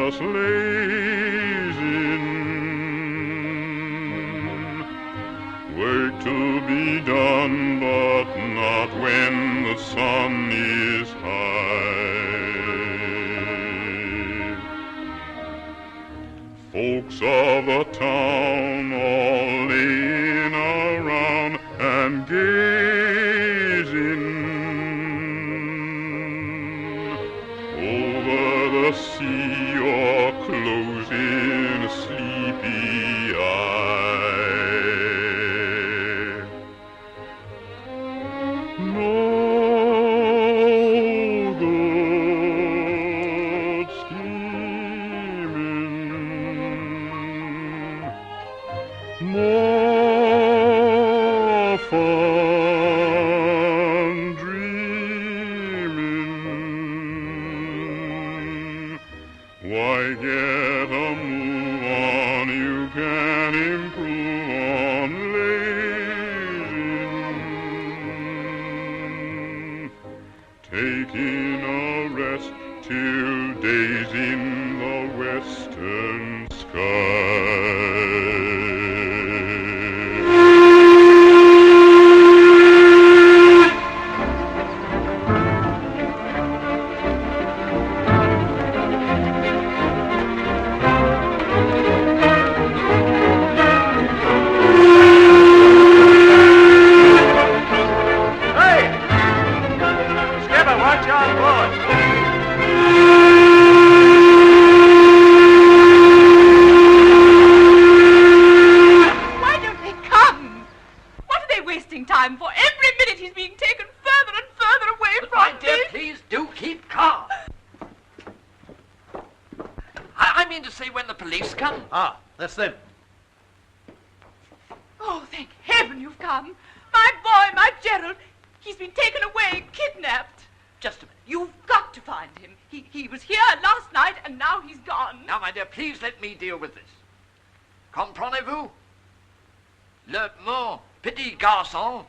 just lazing. Work to be done, but not when the sun is high. Folks of the town all laying around and gazing over the sea or closing a sleepy eye. No good scheming, more fun dreaming. Why get a move on, you can improve on lazing. Taking a rest till day's in the western sky. Time for every minute he's being taken further and further away from My dear, me. please do keep calm. I mean to say when the police come. Ah, that's them. Oh, thank heaven you've come. My boy, my Gerald, he's been taken away, kidnapped. Just a minute. You've got to find him. He was here last night and now he's gone. Now, my dear, please let me deal with this. Comprenez-vous? Le mon petit garçon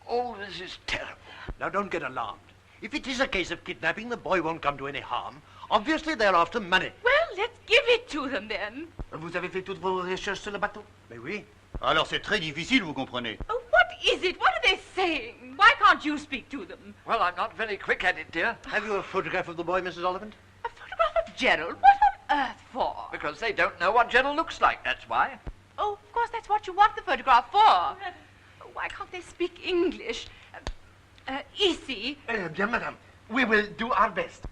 oh, this is terrible. Now, don't get alarmed. If it is a case of kidnapping, the boy won't come to any harm. Obviously, they're after money. Well, let's give it to them then. Vous avez fait toutes vos recherches sur le bateau? Mais oui. Alors c'est très difficile, vous comprenez. Oh, what is it? What are they saying? Why can't you speak to them? Well, I'm not very quick at it, dear. Have you a photograph of the boy, Mrs. Oliphant? A photograph of Gerald? What on earth for? Because they don't know what Gerald looks like, that's why. Oh, of course, that's what you want the photograph for. Why can't they speak English? Ici. Bien, madame. We will do our best.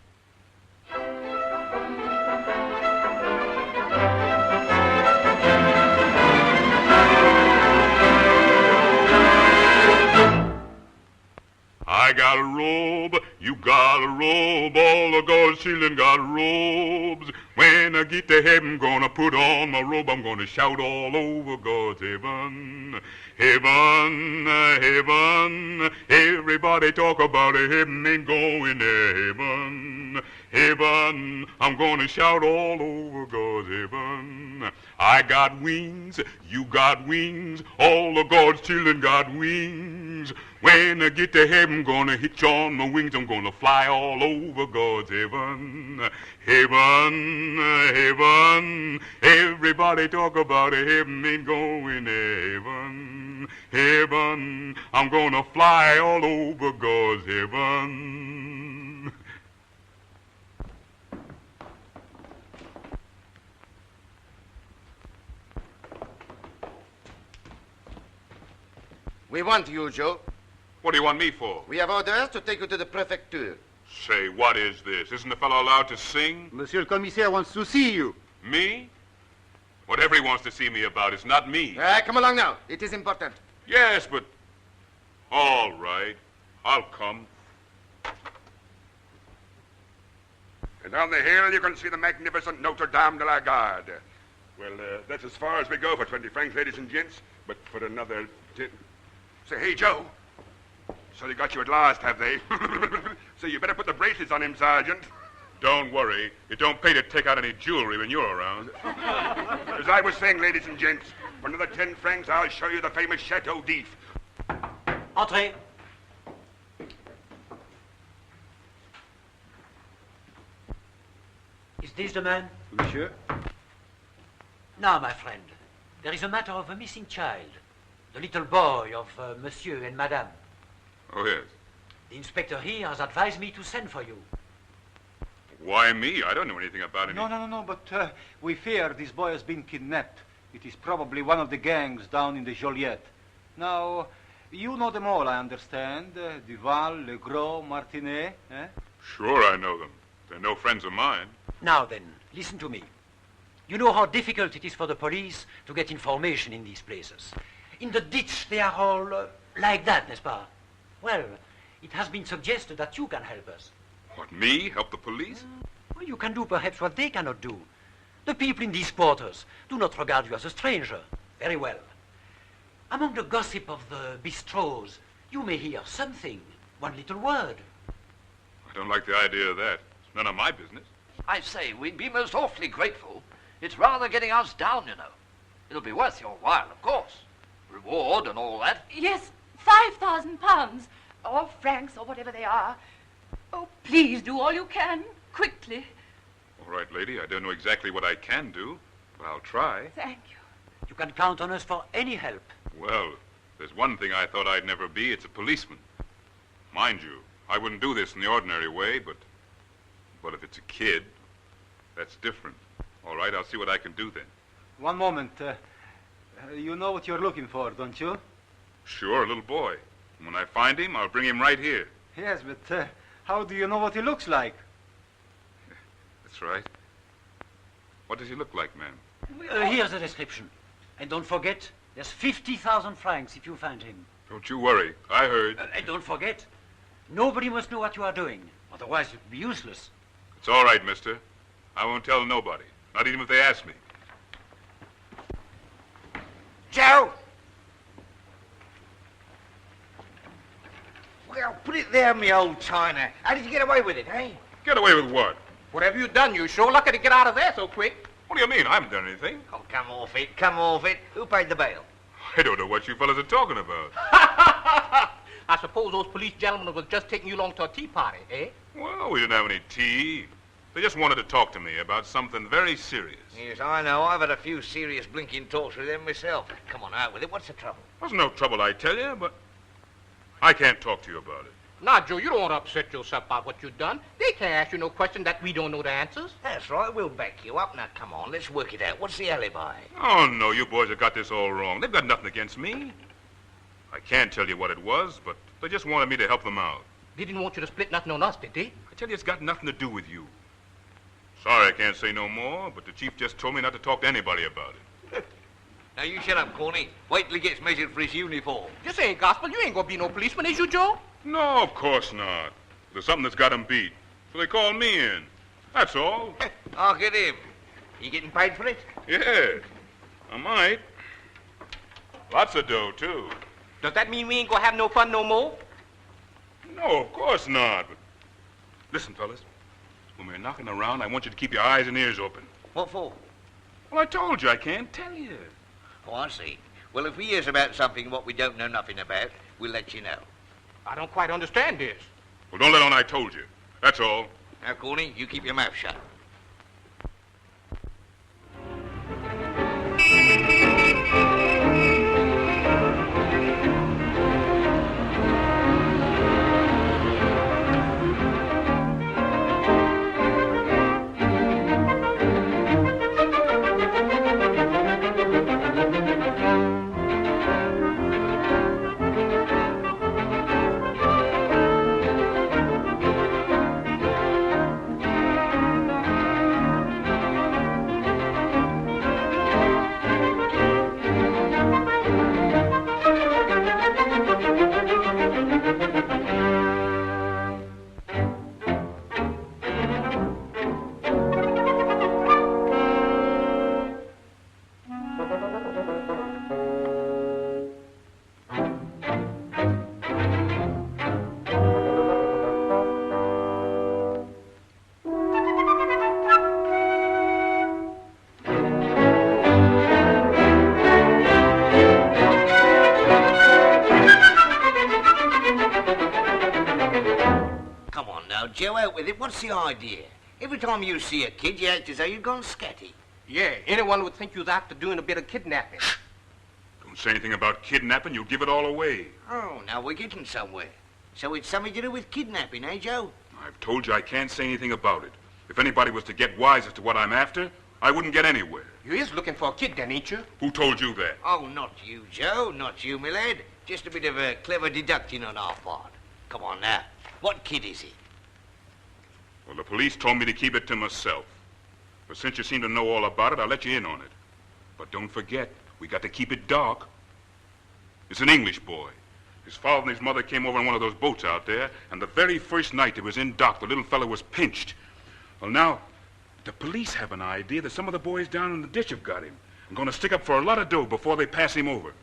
I got a robe, you got a robe, all the God's children got robes. When I get to heaven, gonna put on my robe, I'm gonna shout all over God's heaven. Heaven, heaven, everybody talk about a heaven, ain't going to heaven. Heaven, I'm gonna shout all over God's heaven. I got wings, you got wings, all of God's children got wings. When I get to heaven, gonna hitch on my wings, I'm gonna fly all over God's heaven. Heaven, heaven, everybody talk about a heaven, ain't going to heaven. Heaven, I'm gonna fly all over God's heaven. We want you, Joe. What do you want me for? We have orders to take you to the prefecture. Say, what is this? Isn't the fellow allowed to sing? Monsieur le commissaire wants to see you. Me? Whatever he wants to see me about, it's not me. Come along now. It is important. Yes, but... All right. I'll come. And on the hill you can see the magnificent Notre Dame de la Garde. Well, that's as far as we go for 20 francs, ladies and gents. But for another... Say, hey, Joe. So they got you at last, have they? So you better put the bracelets on him, Sergeant. Don't worry. It don't pay to take out any jewelry when you're around. As I was saying, ladies and gents, for another 10 francs, I'll show you the famous Chateau d'If. Entrez. Is this the man? Monsieur? Now, my friend, there is a matter of a missing child. The little boy of Monsieur and Madame. Oh, yes. The inspector here has advised me to send for you. Why me? I don't know anything about it. No, but we fear this boy has been kidnapped. It is probably one of the gangs down in the Joliette. Now, you know them all, I understand. Duval, Legros, Martinet, eh? Sure, I know them. They're no friends of mine. Now then, listen to me. You know how difficult it is for the police to get information in these places. In the ditch, they are all like that, n'est-ce pas? Well, it has been suggested that you can help us. What, me? Help the police? Well, you can do perhaps what they cannot do. The people in these quarters do not regard you as a stranger. Very well. Among the gossip of the bistros, you may hear something, one little word. I don't like the idea of that. It's none of my business. I say, we'd be most awfully grateful. It's rather getting us down, you know. It'll be worth your while, of course. Reward and all that. Yes, £5,000, or francs, or whatever they are. Oh, please do all you can, quickly. All right, lady, I don't know exactly what I can do, but I'll try. Thank you. You can count on us for any help. Well, there's one thing I thought I'd never be. It's a policeman. Mind you, I wouldn't do this in the ordinary way, but if it's a kid, that's different. All right, I'll see what I can do then. One moment. You know what you're looking for, don't you? Sure, a little boy. And when I find him, I'll bring him right here. Yes, but how do you know what he looks like? That's right. What does he look like, ma'am? Here's the description. And don't forget, there's 50,000 francs if you find him. Don't you worry. I heard. And don't forget, nobody must know what you are doing. Otherwise, it would be useless. It's all right, mister. I won't tell nobody. Not even if they ask me. Joe! Well, put it there, me old China. How did you get away with it, eh? Get away with what? Whatever you done, you sure lucky to get out of there so quick. What do you mean? I haven't done anything. Oh, come off it, come off it. Who paid the bail? I don't know what you fellas are talking about. I suppose those police gentlemen was just taking you along to a tea party, eh? Well, we didn't have any tea. They just wanted to talk to me about something very serious. Yes, I know. I've had a few serious blinking talks with them myself. Come on, out with it. What's the trouble? There's no trouble, I tell you, but I can't talk to you about it. Now, Joe, you don't want to upset yourself about what you've done. They can't ask you no question that we don't know the answers. That's right. We'll back you up. Now, come on. Let's work it out. What's the alibi? Oh, no, you boys have got this all wrong. They've got nothing against me. I can't tell you what it was, but they just wanted me to help them out. They didn't want you to split nothing on us, did they? I tell you, it's got nothing to do with you. Sorry I can't say no more, but the chief just told me not to talk to anybody about it. Now, you shut up, Corny. Wait till he gets measured for his uniform. This ain't gospel. You ain't gonna be no policeman, is you, Joe? No, of course not. There's something that's got him beat, so they called me in. That's all. I'll get him. You getting paid for it? Yeah, I might. Lots of dough, too. Does that mean we ain't gonna have no fun no more? No, of course not. But listen, fellas, when we're knocking around, I want you to keep your eyes and ears open. What for? Well, I told you I can't tell you. Oh, I see. Well, if we hears about something what we don't know nothing about, we'll let you know. I don't quite understand this. Well, don't let on I told you. That's all. Now, Corny, you keep your mouth shut. Joe, out with it. What's the idea? Every time you see a kid, you act as though you'd gone scatty. Yeah, anyone would think you was after doing a bit of kidnapping. Don't say anything about kidnapping. You'll give it all away. Oh, now we're getting somewhere. So it's something to do with kidnapping, eh, Joe? I've told you I can't say anything about it. If anybody was to get wise as to what I'm after, I wouldn't get anywhere. You is looking for a kid then, ain't you? Who told you that? Oh, not you, Joe. Not you, my lad. Just a bit of a clever deducting on our part. Come on now. What kid is he? Well, the police told me to keep it to myself. But since you seem to know all about it, I'll let you in on it. But don't forget, we got to keep it dark. It's an English boy. His father and his mother came over on one of those boats out there, and the very first night it was in dock, the little fellow was pinched. Well, now, the police have an idea that some of the boys down in the ditch have got him and going to stick up for a lot of dough before they pass him over.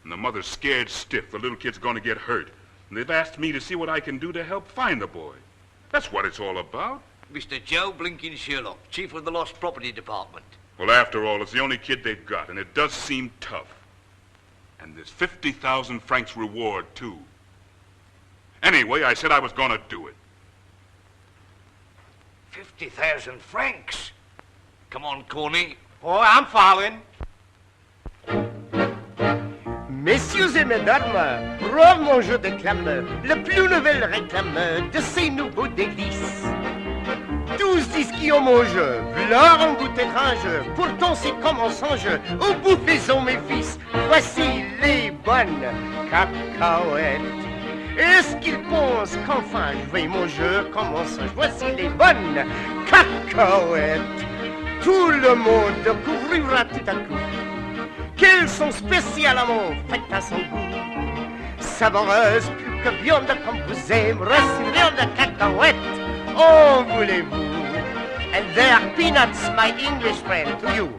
And the mother's scared stiff. The little kid's going to get hurt. And they've asked me to see what I can do to help find the boy. That's what it's all about. Mr. Joe Blinkin Sherlock, Chief of the Lost Property Department. Well, after all, it's the only kid they've got, and it does seem tough. And there's 50,000 francs reward, too. Anyway, I said I was going to do it. 50,000 francs? Come on, Corny. Oh, I'm following. Messieurs et mesdames, bravement je déclame le plus nouvel réclame de ces nouveaux délices. 12 disques en mon jeu, leur un goût étrange, pourtant c'est comme un songe, au bout faisons mes fils, voici les bonnes cacahuètes. Est-ce qu'ils pensent qu'enfin je vais mon jeu comme un songe, voici les bonnes cacahuètes. Tout le monde découvrira tout à coup qu'elles sont spécialement faites à son goût. Savoureuses, plus que viande comme vous aimez, recevez de cacahuètes, oh voulez-vous? And they're peanuts, my English friend, to you.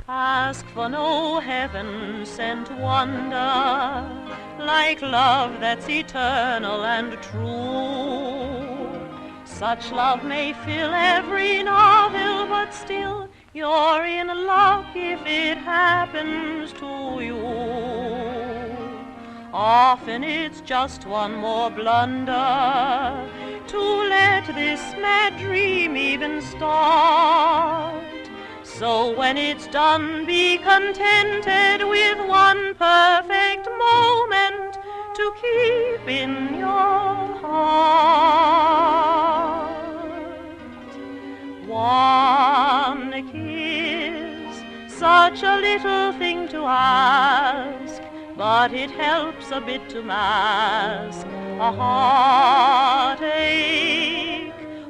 Ask for no heaven-sent wonder, like love that's eternal and true. Such love may fill every novel, but still you're in luck if it happens to you. Often it's just one more blunder to let this mad dream even start. So when it's done, be contented with one perfect moment to keep in your heart. One kiss, such a little thing to ask, but it helps a bit to mask a heartache.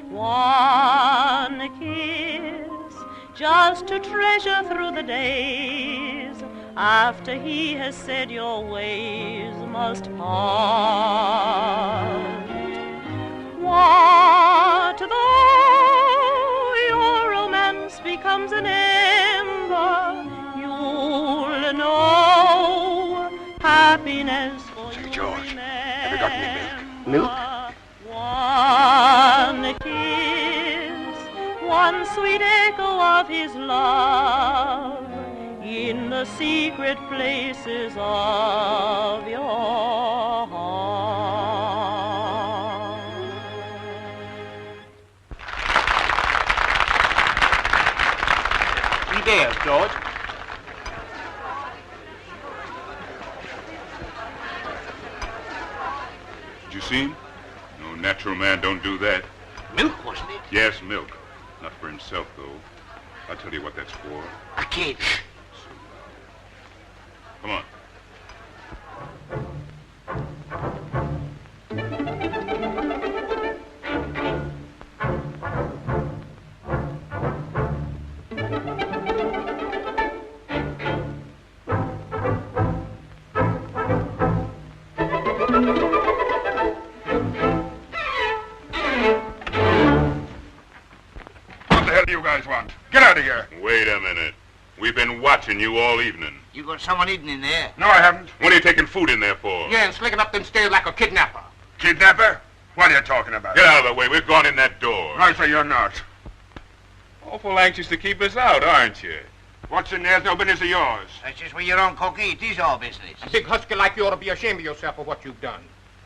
One kiss, just to treasure through the days after he has said your ways must part. What though your romance becomes an ember, you'll know happiness for Say, you. George, have you got any Milk? One kiss, one sweet echo of his love in the secret places of your heart. He there, George. Did you see him? No natural man don't do that. Milk, wasn't it? Yes, milk. Not for himself, though. I'll tell you what that's for. A kid. Come on. What the hell do you guys want? Get out of here. Wait a minute. We've been watching you all evening. You got someone hidden in there. No, I haven't. What are you taking food in there for? Yeah, and slicking up them stairs like a kidnapper. Kidnapper? What are you talking about? Get out of the way. We've gone in that door. I say you're not. Awful anxious to keep us out, aren't you? What's in there's no business of yours. That's just where you're on, Corky. It is our business. A big husker like you ought to be ashamed of yourself for what you've done.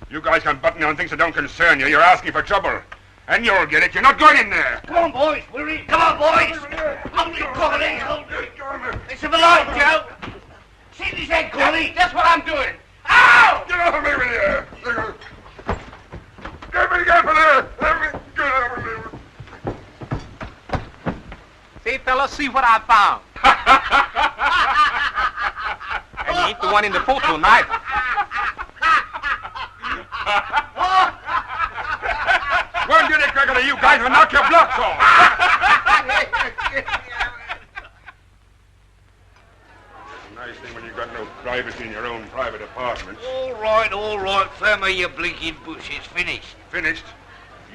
You guys can button on things that don't concern you. You're asking for trouble. And you'll get it. You're not going in there. Come on, boys. We're in. Come on, boys. Hold it, Corky. It's a light, Joe. See this head, Corky. That's what I'm doing. Ow! Get off of me with you. Get me up there. Get off of me. Say, fellas, see what I found. And you ain't the one in the photo neither. One dirty cracker of you guys will knock your blocks off. Nice thing when you got no privacy in your own private apartments. All right. Firmer your blinking bushes. Finished. Finished?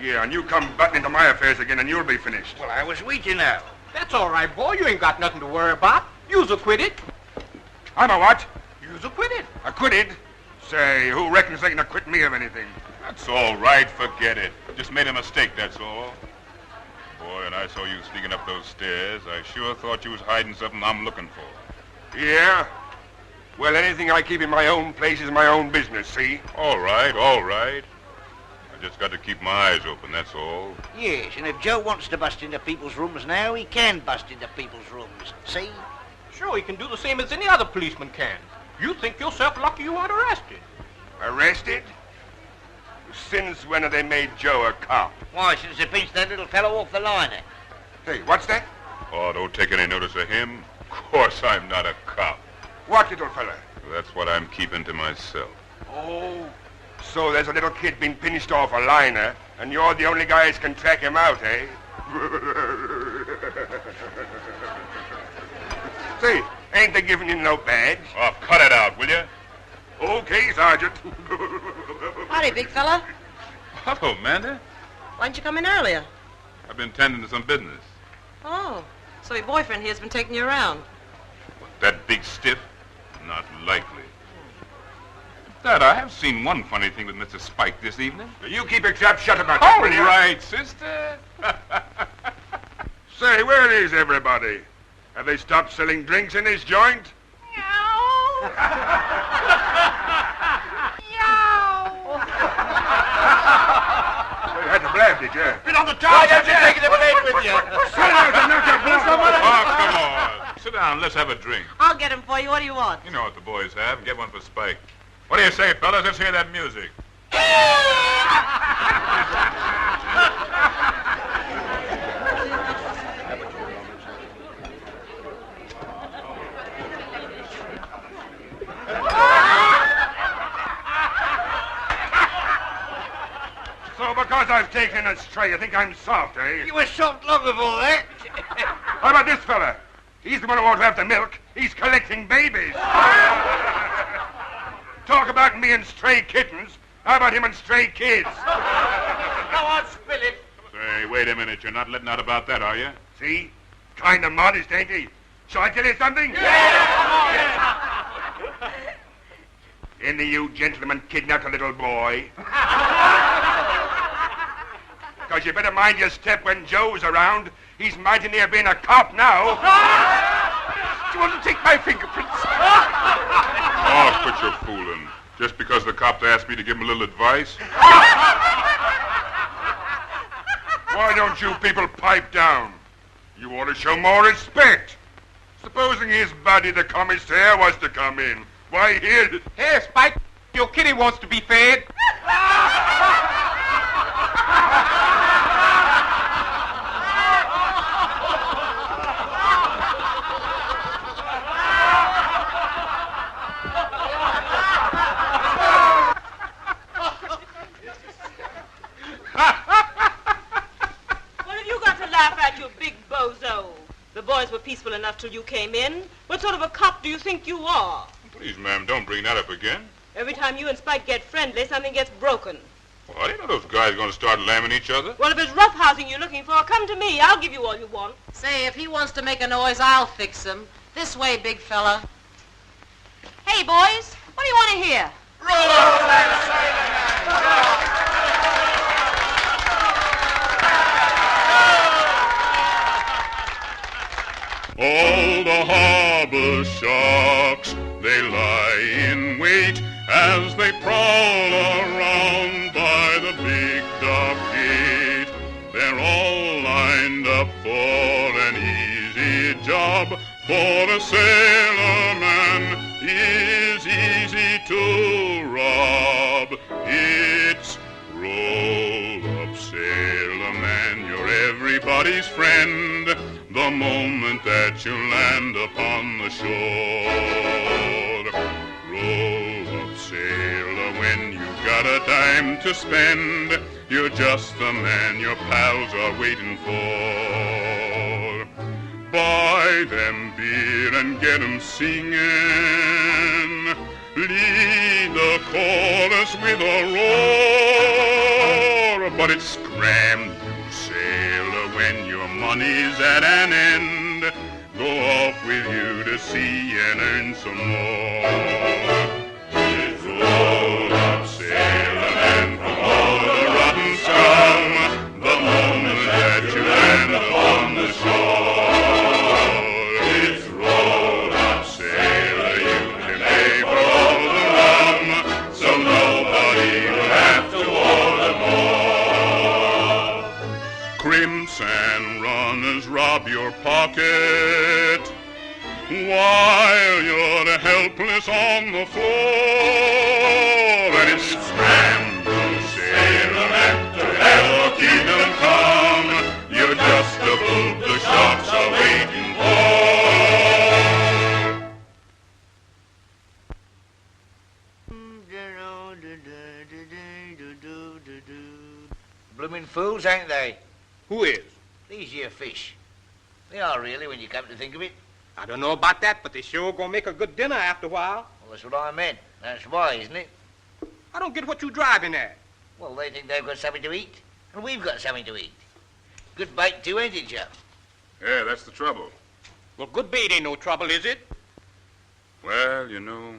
Yeah, and you come butting into my affairs again and you'll be finished. Well, I was waiting now. That's all right, boy. You ain't got nothing to worry about. You's acquitted. I'm a what? You's acquitted. Acquitted? Say, who reckons they can acquit me of anything? That's all right. Forget it. Just made a mistake, that's all. Boy, and I saw you sneaking up those stairs. I sure thought you was hiding something I'm looking for. Yeah? Well, anything I keep in my own place is my own business, see? All right. I just got to keep my eyes open, that's all. Yes, and if Joe wants to bust into people's rooms now, he can bust into people's rooms. See? Sure, he can do the same as any other policeman can. You think yourself lucky you weren't arrested. Arrested? Since when have they made Joe a cop? Why, since they pinched that little fellow off the liner. Hey, what's that? Oh, don't take any notice of him. Of course I'm not a cop. What little fella? That's what I'm keeping to myself. Oh, so there's a little kid been pinched off a liner, and you're the only guys can track him out, eh? Say, ain't they giving you no badge? Oh, cut it out, will you? Okay, Sergeant. Howdy, big fella. Hello, Amanda. Why didn't you come in earlier? I've been tending to some business. Oh, so your boyfriend here's been taking you around. That big stiff? Not likely. Dad, I have seen one funny thing with Mr. Spike this evening. You keep your trap shut about that, All will you? right, sister. Say, where is everybody? Have they stopped selling drinks in this joint? You had to blab, did you? Been on the top. Why don't you take it with you? Sit down and knock your blood. Oh, come on. Sit down. Let's have a drink. I'll get him for you. What do you want? You know what the boys have. Get one for Spike. What do you say, fellas? Let's hear that music. So because I've taken a stray, you think I'm soft, eh? You were soft long before that. How about this fella? He's the one who ought to have the milk. He's collecting babies. Talk about me and stray kittens. How about him and stray kids? Go on, spill it. Say, wait a minute. You're not letting out about that, are you? See? Kind of modest, ain't he? Shall I tell you something? Any of you gentlemen kidnapped a little boy? Because you better mind your step when Joe's around. He's mighty near being a cop now. Do you want to take my fingerprints? Oh, quit your fooling. Just because the cops asked me to give him a little advice? Why don't you people pipe down? You ought to show more respect. Supposing his buddy, the commissaire, was to come in. Why, here... Hey, Spike, your kitty wants to be fed. What have you got to laugh at, you big bozo? The boys were peaceful enough till you came in. What sort of a cop do you think you are? Please, ma'am, don't bring that up again. Every time you and Spike get friendly, something gets broken. Well, I didn't know those guys are going to start lambing each other. Well, if it's roughhousing you're looking for, come to me. I'll give you all you want. Say, if he wants to make a noise, I'll fix him. This way, big fella. Hey, boys, what do you want to hear? All the harbor sharks, they lie in wait as they prowl around by the big dock gate. They're all lined up for an easy job, for a sailorman is easy to rob. It's roll up, sailor man, you're everybody's friend the moment that you land upon the shore. Roll up, sailor, when you've got a dime to spend, you're just the man your pals are waiting for. Buy them beer and get 'em singing. Lead the chorus with a roar. But it's scram, you sailor, when your money's at an end. Go off with you to sea and earn some more. It's roll up, sailor man, from all the rotten scum, the moment that you land upon the shore. It's roll up, sailor, you can pay for all the rum, so nobody will have to order more. Crimps and runners rob your pocket while you're helpless on the floor, and it's scramble, sailor man, to hell or keep them calm. You're just a boot the sharks are waiting for. Blooming fools, ain't they? Who is? These here fish. They are really, when you come to think of it. I don't know about that, but they sure gonna make a good dinner after a while. Well, that's what I meant. That's why, isn't it? I don't get what you driving at. Well, they think they've got something to eat, and we've got something to eat. Good bait too, ain't it, Joe? Yeah, that's the trouble. Well, good bait ain't no trouble, is it? Well, you know,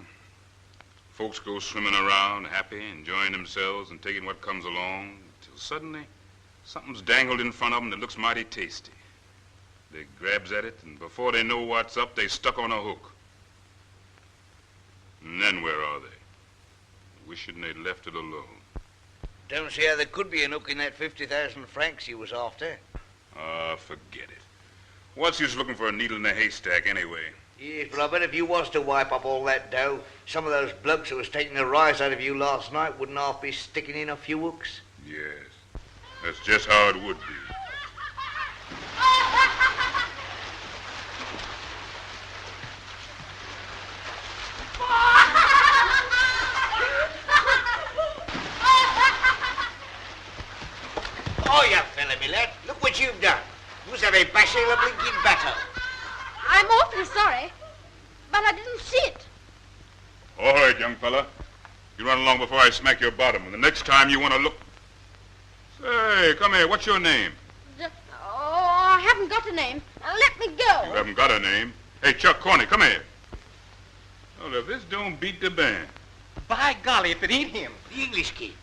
folks go swimming around happy, enjoying themselves and taking what comes along, until suddenly something's dangled in front of them that looks mighty tasty. They grabs at it, and before they know what's up, they stuck on a hook. And then where are they? Wishing they'd left it alone. Don't see how there could be an hook in that 50,000 francs you was after. Ah, forget it. What's use looking for a needle in a haystack anyway? Yes, but I bet if you was to wipe up all that dough, some of those blokes who was taking a rise out of you last night wouldn't half be sticking in a few hooks. Yes, that's just how it would be. Oh, you fella, me lad, look what you've done. You was having bashing a blinking battle. I'm awfully sorry, but I didn't see it. All right, young fella. You run along before I smack your bottom. And the next time you want to look... Say, come here. What's your name? I haven't got a name. Let me go. You haven't got a name? Hey, Chuck Corney, come here. Well, if this don't beat the band. By golly, if it ain't him. The English kid.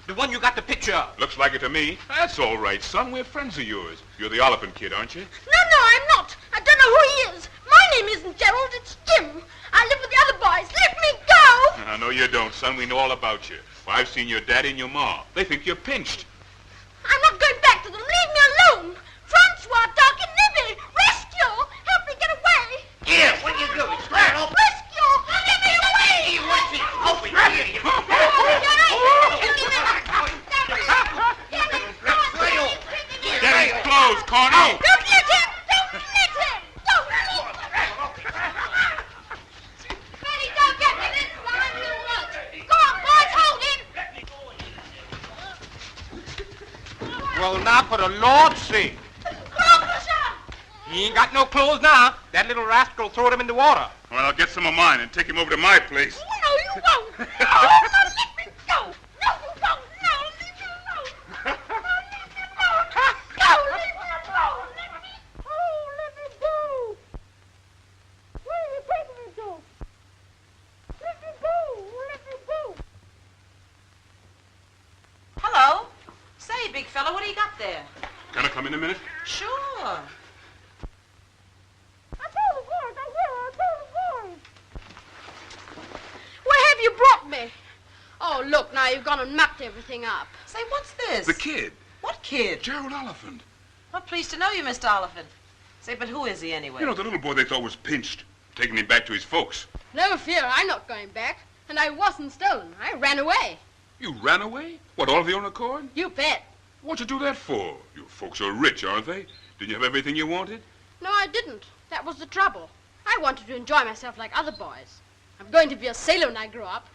The one you got the picture of. Looks like it to me. That's all right, son. We're friends of yours. You're the Oliphant Kid, aren't you? No, I'm not. I don't know who he is. My name isn't Gerald, it's Jim. I live with the other boys. Let me go! I know you don't, son. We know all about you. Well, I've seen your daddy and your ma. They think you're pinched. I'm not going back to them. Leave me alone. Francois, Darkin, Libby, rescue! Help me get away! Here, what are you doing? Square off! Rescue! Get me away! What's it? Open here! Daddy's clothes, Corney! Don't let him! Don't let him! Don't let him! Betty, don't get me this one. Go on, boys, hold him! Well, now, for the Lord's sake. He ain't got no clothes now. That little rascal throw him in the water. Well, I'll get some of mine and take him over to my place. No, you won't. No, let me go. No, you won't. No, leave me alone. No, leave me alone. No, leave me alone. Let me go. Where are you taking me to? Let me go. Let me go. Hello. Say, big fella, what do you got there? Can I come in a minute? Sure. I Now you've gone and mucked everything up. Say, what's this? The kid. What kid? Gerald Oliphant. Well, pleased to know you, Mr. Oliphant. Say, but who is he anyway? You know, the little boy they thought was pinched, taking him back to his folks. No fear, I'm not going back. And I wasn't stolen. I ran away. You ran away? What, all of your own accord? You bet. What'd you do that for? Your folks are rich, aren't they? Didn't you have everything you wanted? No, I didn't. That was the trouble. I wanted to enjoy myself like other boys. I'm going to be a sailor when I grow up.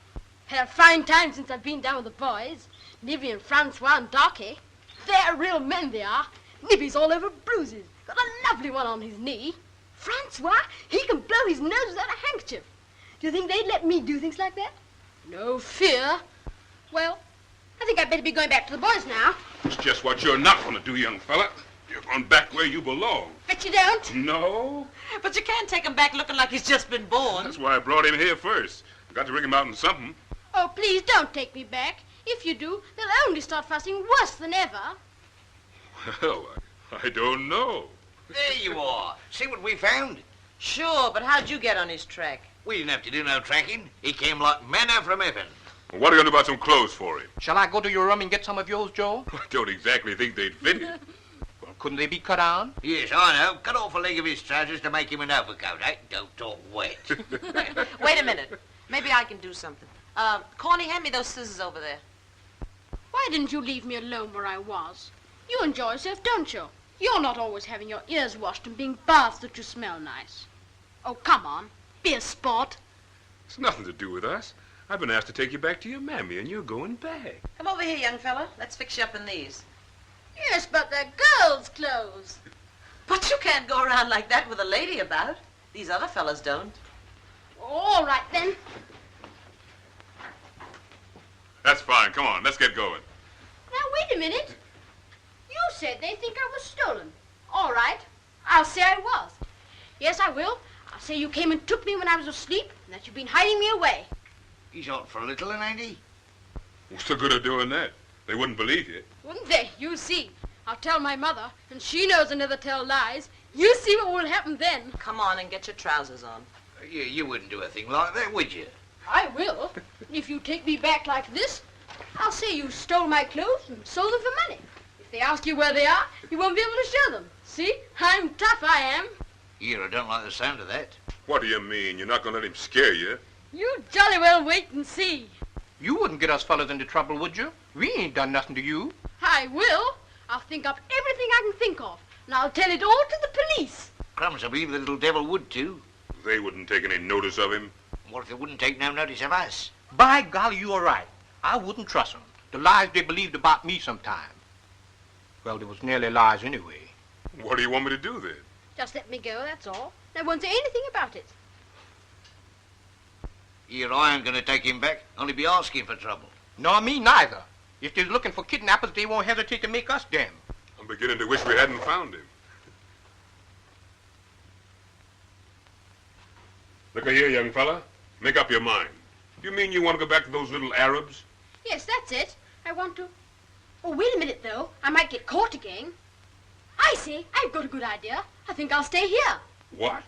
Had a fine time since I've been down with the boys. Nibby and Francois and Darky. They're real men, they are. Nibby's all over bruises. Got a lovely one on his knee. Francois, he can blow his nose without a handkerchief. Do you think they'd let me do things like that? No fear. Well, I think I'd better be going back to the boys now. It's just what you're not going to do, young fella. You're going back where you belong. Bet you don't. No. But you can't take him back looking like he's just been born. That's why I brought him here first. Got to bring him out in something. Oh, please don't take me back. If you do, they'll only start fussing worse than ever. Well, I don't know. There you are. See what we found? Sure, but how'd you get on his track? We didn't have to do no tracking. He came like manna from heaven. Well, what are you going to do about some clothes for him? Shall I go to your room and get some of yours, Joe? I don't exactly think they'd fit him. Well, couldn't they be cut on? Yes, I know. Cut off a leg of his trousers to make him an overcoat, eh? Don't talk wet. Wait a minute. Maybe I can do something. Corny, hand me those scissors over there. Why didn't you leave me alone where I was? You enjoy yourself, don't you? You're not always having your ears washed and being bathed that you smell nice. Oh, come on. Be a sport. It's nothing to do with us. I've been asked to take you back to your mammy, and you're going back. Come over here, young fella. Let's fix you up in these. Yes, but they're girls' clothes. But you can't go around like that with a lady about. These other fellas don't. All right, then. That's fine. Come on, let's get going. Now, wait a minute. You said they think I was stolen. All right. I'll say I was. Yes, I will. I'll say you came and took me when I was asleep and that you've been hiding me away. He's out for a little, ain't he? What's the good of doing that? They wouldn't believe you. Wouldn't they? You see. I'll tell my mother, and she knows I never tell lies. You see what will happen then. Come on and get your trousers on. You wouldn't do a thing like that, would you? I will. If you take me back like this, I'll say you stole my clothes and sold them for money. If they ask you where they are, you won't be able to show them. See? I'm tough, I am. Here, I don't like the sound of that. What do you mean? You're not going to let him scare you? You jolly well wait and see. You wouldn't get us fellas into trouble, would you? We ain't done nothing to you. I will. I'll think up everything I can think of, and I'll tell it all to the police. Crumbs, I believe the little devil would, too. They wouldn't take any notice of him. What if they wouldn't take no notice of us? By golly, you are right. I wouldn't trust them. The lies they believed about me sometime. Well, they was nearly lies anyway. What do you want me to do then? Just let me go, that's all. They won't say anything about it. Here, I ain't going to take him back, only be asking for trouble. Nor me neither. If they're looking for kidnappers, they won't hesitate to make us damn. I'm beginning to wish we hadn't found him. Look here, young fella. Make up your mind. You mean you want to go back to those little Arabs? Yes, that's it. I want to... Oh, wait a minute, though. I might get caught again. I say, I've got a good idea. I think I'll stay here. What?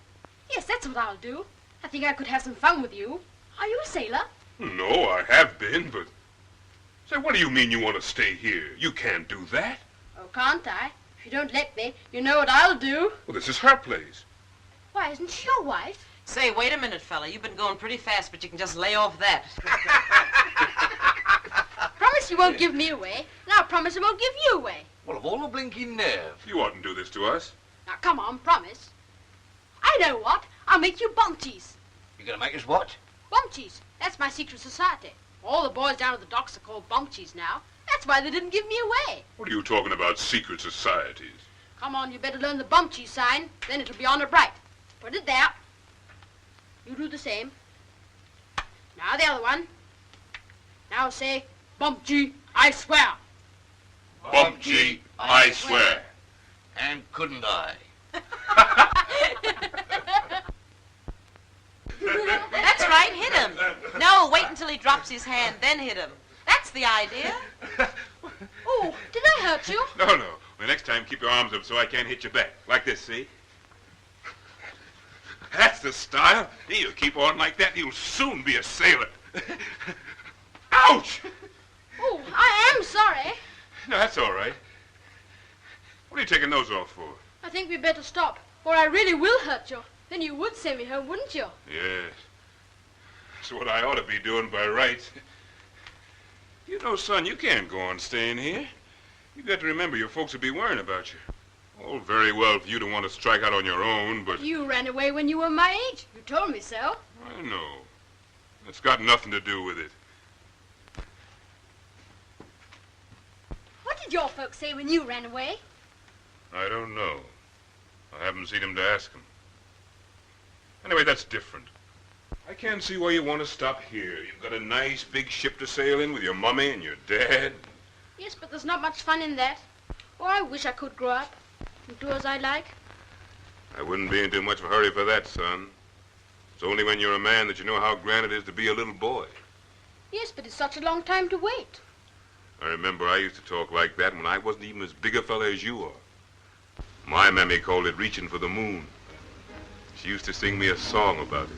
Yes, that's what I'll do. I think I could have some fun with you. Are you a sailor? No, I have been, but... Say, what do you mean you want to stay here? You can't do that. Oh, can't I? If you don't let me, you know what I'll do. Well, this is her place. Why, isn't she your wife? Say, wait a minute, fella. You've been going pretty fast, but you can just lay off that. Promise you won't give me away, and I'll promise I won't give you away. Well, of all the blinking nerve. You oughtn't do this to us. Now, come on, promise. I know what. I'll make you bumchies. You're going to make us what? Bumchies. That's my secret society. All the boys down at the docks are called bumchies now. That's why they didn't give me away. What are you talking about, secret societies? Come on, you better learn the bumchie sign. Then it'll be on the bright. Put it there. You do the same. Now the other one. Now say, bumchie, I swear. Bumchie, I swear. And couldn't I? That's right, hit him. No, wait until he drops his hand, then hit him. That's the idea. Oh, did I hurt you? No. Well, next time, keep your arms up so I can't hit you back. Like this, see? That's the style. You keep on like that, you'll soon be a sailor. Ouch! Oh, I am sorry. No, that's all right. What are you taking those off for? I think we'd better stop, or I really will hurt you. Then you would send me home, wouldn't you? Yes. That's what I ought to be doing by rights. You know, son, you can't go on staying here. You got to remember your folks will be worrying about you. Oh, very well for you to want to strike out on your own, but... You ran away when you were my age. You told me so. I know. It's got nothing to do with it. What did your folks say when you ran away? I don't know. I haven't seen him to ask him. Anyway, that's different. I can't see why you want to stop here. You've got a nice big ship to sail in with your mummy and your dad. Yes, but there's not much fun in that. Oh, I wish I could grow up and do as I like. I wouldn't be in too much of a hurry for that, son. It's only when you're a man that you know how grand it is to be a little boy. Yes, but it's such a long time to wait. I remember I used to talk like that when I wasn't even as big a fella as you are. My mammy called it reaching for the moon. She used to sing me a song about it.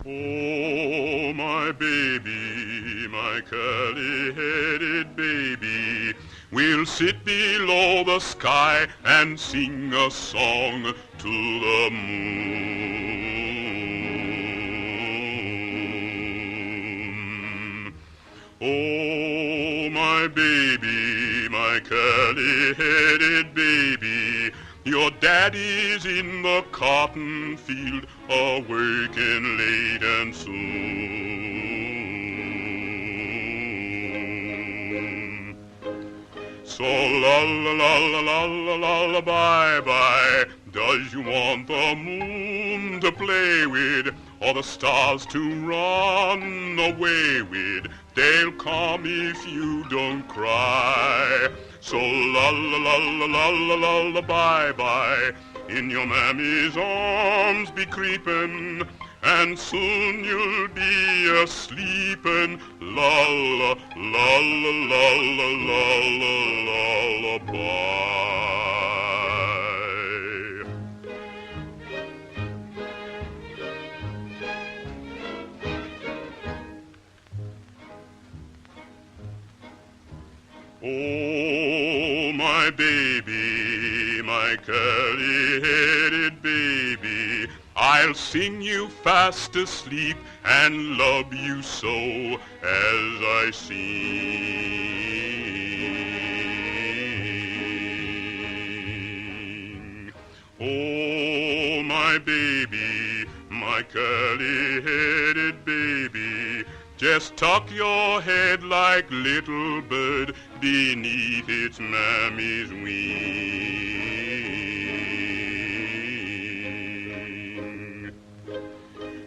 Oh, my baby, my curly-headed baby, we'll sit below the sky and sing a song to the moon. Oh, my baby, my curly-headed baby, your daddy's in the cotton field, a-working late and soon. So la-la-la-la-la-la-la-bye-bye, does you want the moon to play with, or the stars to run away with? They'll come if you don't cry. So la-la-la-la-la-la-la-bye-bye, in your mammy's arms be creepin', and soon you'll be a-sleepin'. La-la-la-la-la-la-la-la-bye. Oh, my baby, my curly-headed baby, I'll sing you fast asleep and love you so as I sing. Oh, my baby, my curly-headed baby, just tuck your head like little bird beneath its mammy's wing.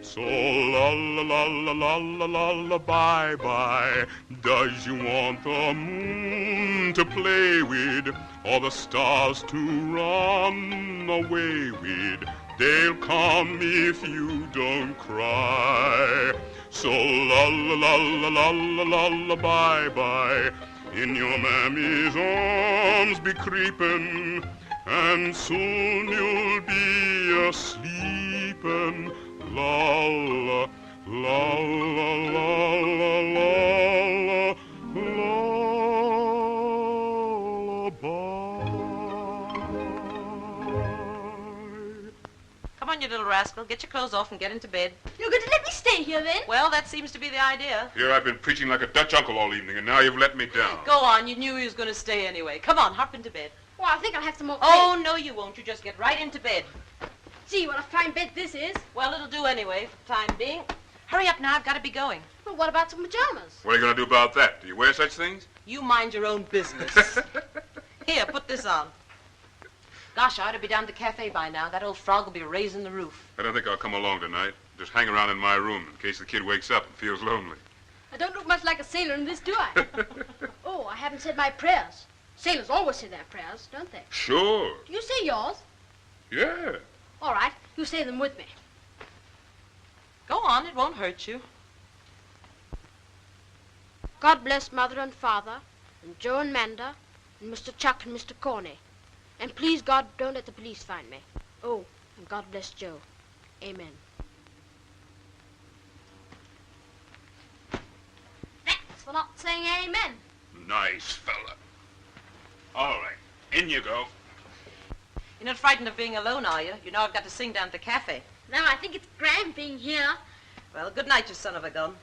So la-la-la-la-la-la-bye-bye, does you want the moon to play with, or the stars to run away with? They'll come if you don't cry. So la-la-la-la-la-la-bye-bye, in your mammy's arms be creepin', and soon you'll be a-sleepin'. Come on, you little rascal. Get your clothes off and get into bed. You're going to let me stay here, then? Well, that seems to be the idea. Here I've been preaching like a Dutch uncle all evening, and now you've let me down. Go on. You knew he was going to stay anyway. Come on, hop into bed. Well, I think I'll have some more Oh, no, you won't. You just get right into bed. Gee, what a fine bed this is. Well, it'll do anyway for the time being. Hurry up now. I've got to be going. Well, what about some pajamas? What are you going to do about that? Do you wear such things? You mind your own business. Here, put this on. Gosh, I ought to be down at the cafe by now. That old frog will be raising the roof. I don't think I'll come along tonight. Just hang around in my room in case the kid wakes up and feels lonely. I don't look much like a sailor in this, do I? Oh, I haven't said my prayers. Sailors always say their prayers, don't they? Sure. You say yours? Yeah. All right, you say them with me. Go on, it won't hurt you. God bless Mother and Father, and Joe and Manda, and Mr. Chuck and Mr. Corney. And please, God, don't let the police find me. Oh, and God bless Joe. Amen. for not saying amen. Nice fella. All right, in you go. You're not frightened of being alone, are you? You know I've got to sing down at the cafe. No, I think it's grand being here. Well, good night, you son of a gun.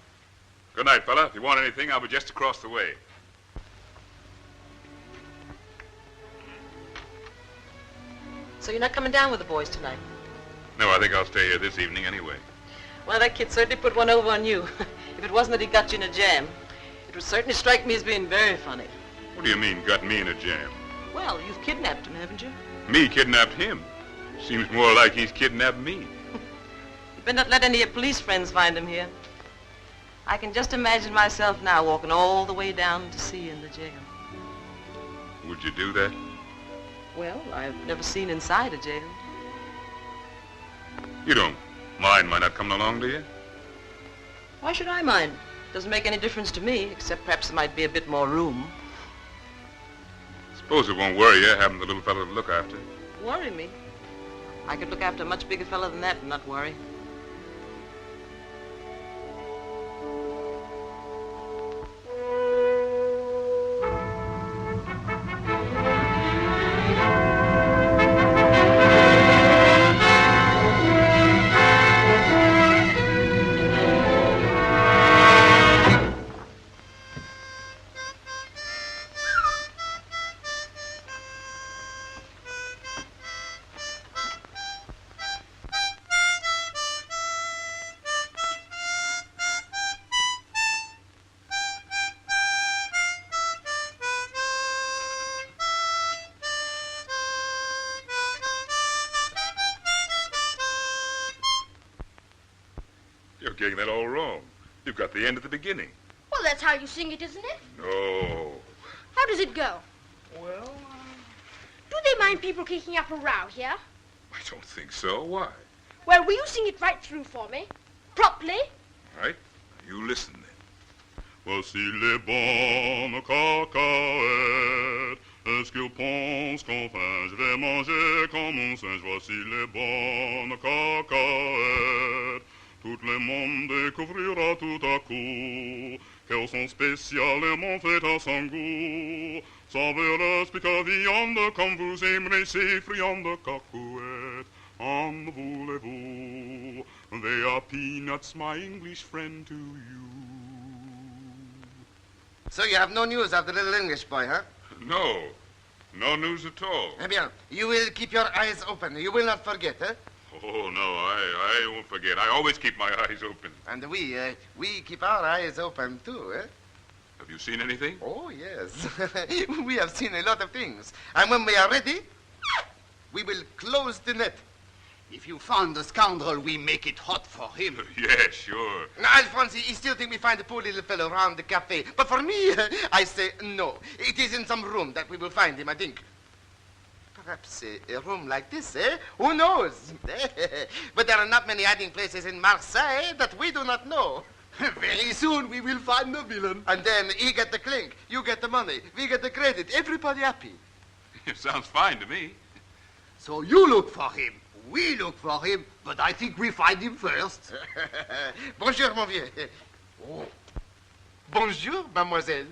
Good night, fella. If you want anything, I'll be just across the way. So you're not coming down with the boys tonight? No, I think I'll stay here this evening anyway. Well, that kid certainly put one over on you. If it wasn't that he got you in a jam, it would certainly strike me as being very funny. What do you mean, got me in a jam? Well, you've kidnapped him, haven't you? Me kidnapped him? Seems more like he's kidnapped me. You better not let any of your police friends find him here. I can just imagine myself now walking all the way down to see you in the jail. Would you do that? Well, I've never seen inside a jail. You don't mind my not coming along, do you? Why should I mind? Doesn't make any difference to me, except perhaps there might be a bit more room. Suppose it won't worry you having the little fellow to look after. Worry me? I could look after a much bigger fella than that and not worry. You're getting that all wrong. You've got the end at the beginning. Well, that's how you sing it, isn't it? No. How does it go? Well, Do they mind people kicking up a row here? I don't think so. Why? Well, will you sing it right through for me? Properly? All right. You listen then. Voici les bonnes cacahuètes. Est-ce qu'ils pensent qu'enfin je vais manger comme un singe? Voici les bonnes cacahuètes. Tout le monde découvrira tout à coup qu'elles sont spécialement faites à son goût. Savoureuse piquante viande comme vous aimerez ces friandes cacahuètes. En voulez-vous? They are peanuts, my English friend, to you. So you have no news of the little English boy, huh? No. No news at all. Eh bien, you will keep your eyes open. You will not forget, eh? Oh, no, I won't forget. I always keep my eyes open. And we keep our eyes open, too, eh? Have you seen anything? Oh, yes. We have seen a lot of things. And when we are ready, we will close the net. If you found the scoundrel, we make it hot for him. Yeah, sure. Now, Alphonse, you still think we find the poor little fellow around the cafe. But for me, I say no. It is in some room that we will find him, I think. Perhaps a room like this, eh? Who knows? But there are not many hiding places in Marseille that we do not know. Very soon we will find the villain. And then he get the clink, you get the money, we get the credit, everybody happy. It sounds fine to me. So you look for him. We look for him, but I think we find him first. Bonjour, mon vieux. Oh. Bonjour, mademoiselle.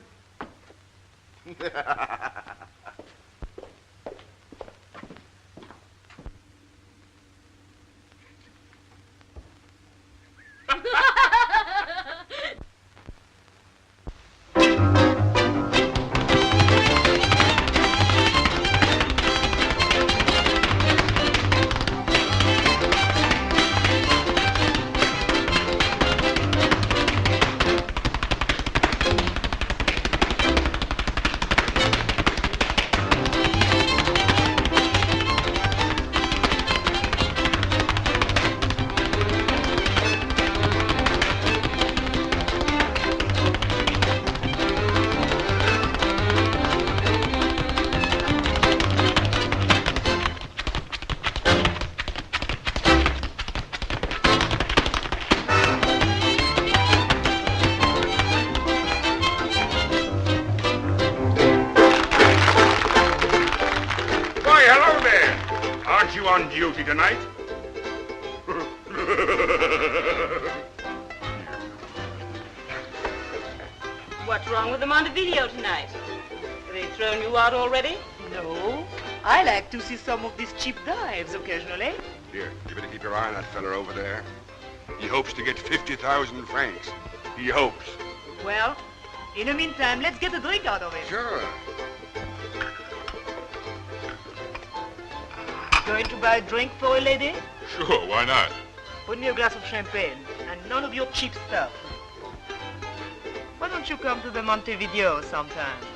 On duty tonight? What wrong with the Montevideo tonight? Have they thrown you out already? No. I like to see some of these cheap dives occasionally. Here, you better keep your eye on that fella over there. He hopes to get 50,000 francs. He hopes. Well, in the meantime, let's get a drink out of it. Sure. Going to buy a drink for a lady? Sure, why not? Put me a glass of champagne and none of your cheap stuff. Why don't you come to the Montevideo sometimes?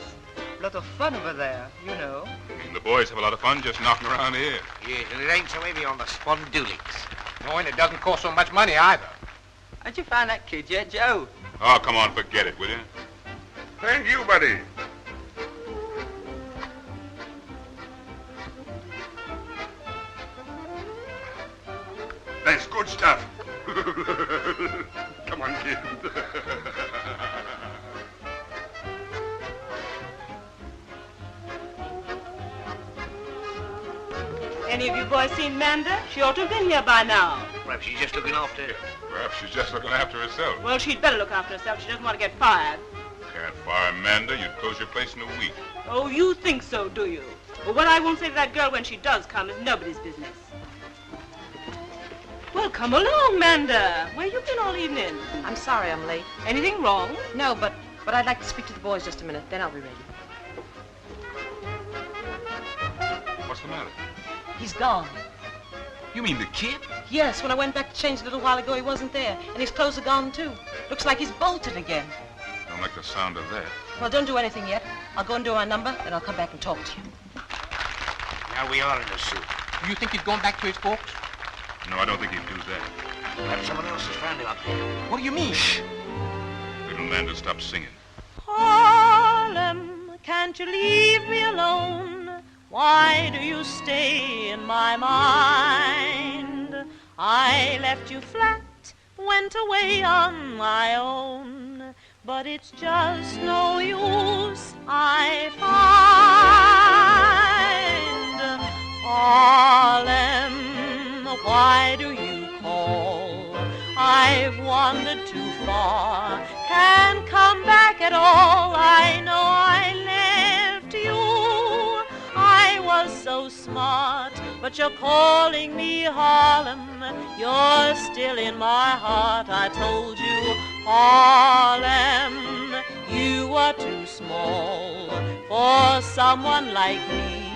A lot of fun over there, you know. And the boys have a lot of fun just knocking around here. Yes, and it ain't so heavy on the spondylix. No, and it doesn't cost so much money either. How'd you find that kid yet, Joe? Oh, come on, forget it, will you? Thank you, buddy. That's good stuff. Come on, kid. Any of you boys seen Manda? She ought to have been here by now. Perhaps she's just looking after... Perhaps she's just looking after herself. Well, she'd better look after herself. She doesn't want to get fired. Can't fire Amanda. You'd close your place in a week. Oh, you think so, do you? Well, what I won't say to that girl when she does come is nobody's business. Well, come along, Manda. Where you been all evening? I'm sorry I'm late. Anything wrong? No, but I'd like to speak to the boys just a minute. Then I'll be ready. What's the matter? He's gone. You mean the kid? Yes, when I went back to change a little while ago, he wasn't there. And his clothes are gone, too. Looks like he's bolted again. Don't like the sound of that. Well, don't do anything yet. I'll go and do our number, then I'll come back and talk to you. Now we are in the soup. Do you think he's going back to his folks? No, I don't think he'd do that. Perhaps someone else has found him up there. What do you mean? Shh. Little Amanda, stop singing. Harlem, can't you leave me alone? Why do you stay in my mind? I left you flat, went away on my own, but it's just no use, I find. Harlem, why do you call? I've wandered too far, can't come back at all. I know I left you, I was so smart, but you're calling me Harlem. You're still in my heart. I told you, Harlem, you were too small for someone like me.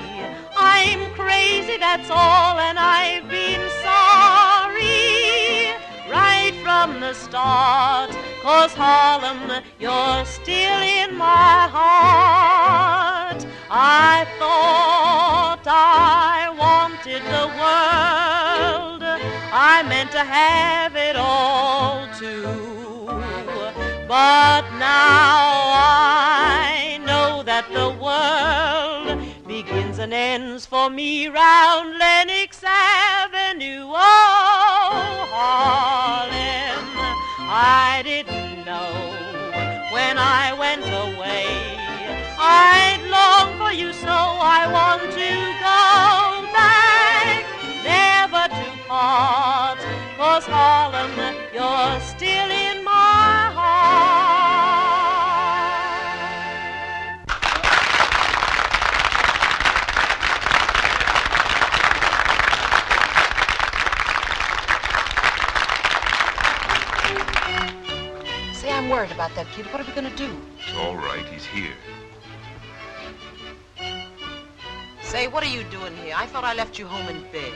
I'm crazy, that's all, and I've been sorry right from the start, 'cause Harlem, you're still in my heart. I thought I wanted the world, I meant to have it all too, but now I know that the world begins and ends for me round Lenox Avenue. Oh, Harlem, I didn't know when I went away I'd long for you, so I want to go back, never to part, 'cause Harlem, you're still in my heart. Say, I'm worried about that kid. What are we going to do? It's all right. He's here. Say, what are you doing here? I thought I left you home in bed.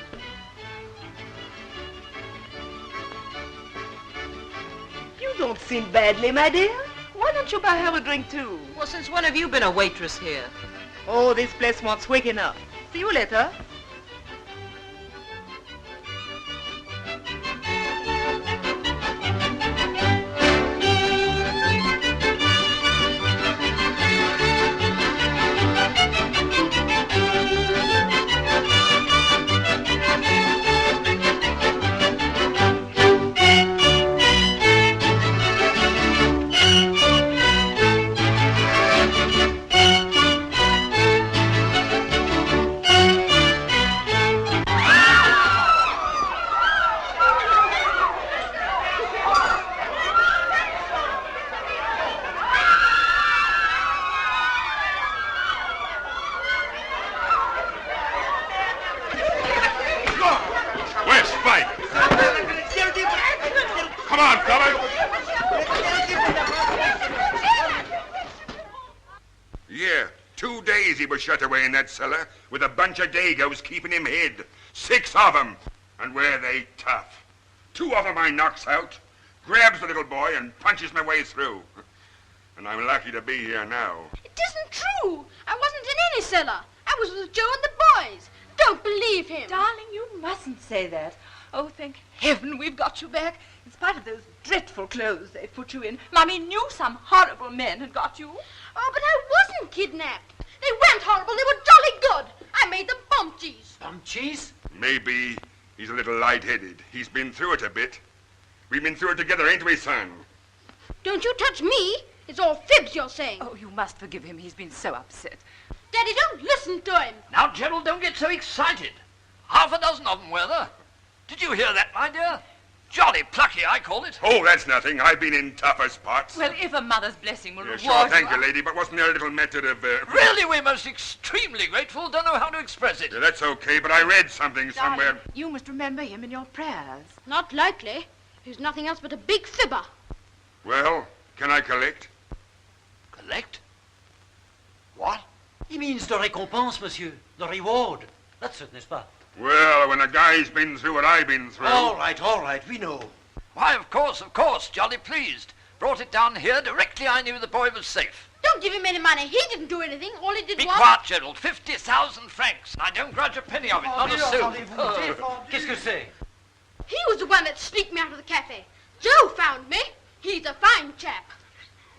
You don't seem badly, my dear. Why don't you buy her a drink, too? Well, since when have you been a waitress here? Oh, this place wants waking up. See you later. Yeah, 2 days he was shut away in that cellar with a bunch of Dagos keeping him hid. 6 of them. And were they tough. 2 of them I knocks out, grabs the little boy and punches my way through. And I'm lucky to be here now. It isn't true. I wasn't in any cellar. I was with Joe and the boys. Don't believe him. Darling, you mustn't say that. Oh, thank heaven we've got you back. In spite of those dreadful clothes they put you in, Mummy knew some horrible men had got you. Oh, but I wasn't kidnapped. They weren't horrible. They were jolly good. I made them bump cheese. Bump cheese? Maybe he's a little light-headed. He's been through it a bit. We've been through it together, ain't we, son? Don't you touch me. It's all fibs you're saying. Oh, you must forgive him. He's been so upset. Daddy, don't listen to him. Now, Gerald, don't get so excited. 6 of them were there. Did you hear that, my dear? Jolly plucky, I call it. Oh, that's nothing. I've been in tougher spots. Well, if a mother's blessing will reward Sure, thank you, you, lady, but wasn't there a little method of... Really, we're most extremely grateful. Don't know how to express it. Yeah, that's okay, but I read something somewhere... Darling, you must remember him in your prayers. Not likely. He's nothing else but a big fibber. Well, can I collect? Collect? What? He means the récompense, monsieur. The reward. That's it, n'est-ce pas? Well, when a guy's been through what I've been through... All right, we know. Why, of course, jolly pleased. Brought it down here directly I knew the boy was safe. Don't give him any money. He didn't do anything. All he did Be was... quiet, Gerald. 50,000 francs. I don't grudge a penny of it, not a sou. Qu'est-ce que c'est? He was the one that sneaked me out of the cafe. Joe found me. He's a fine chap.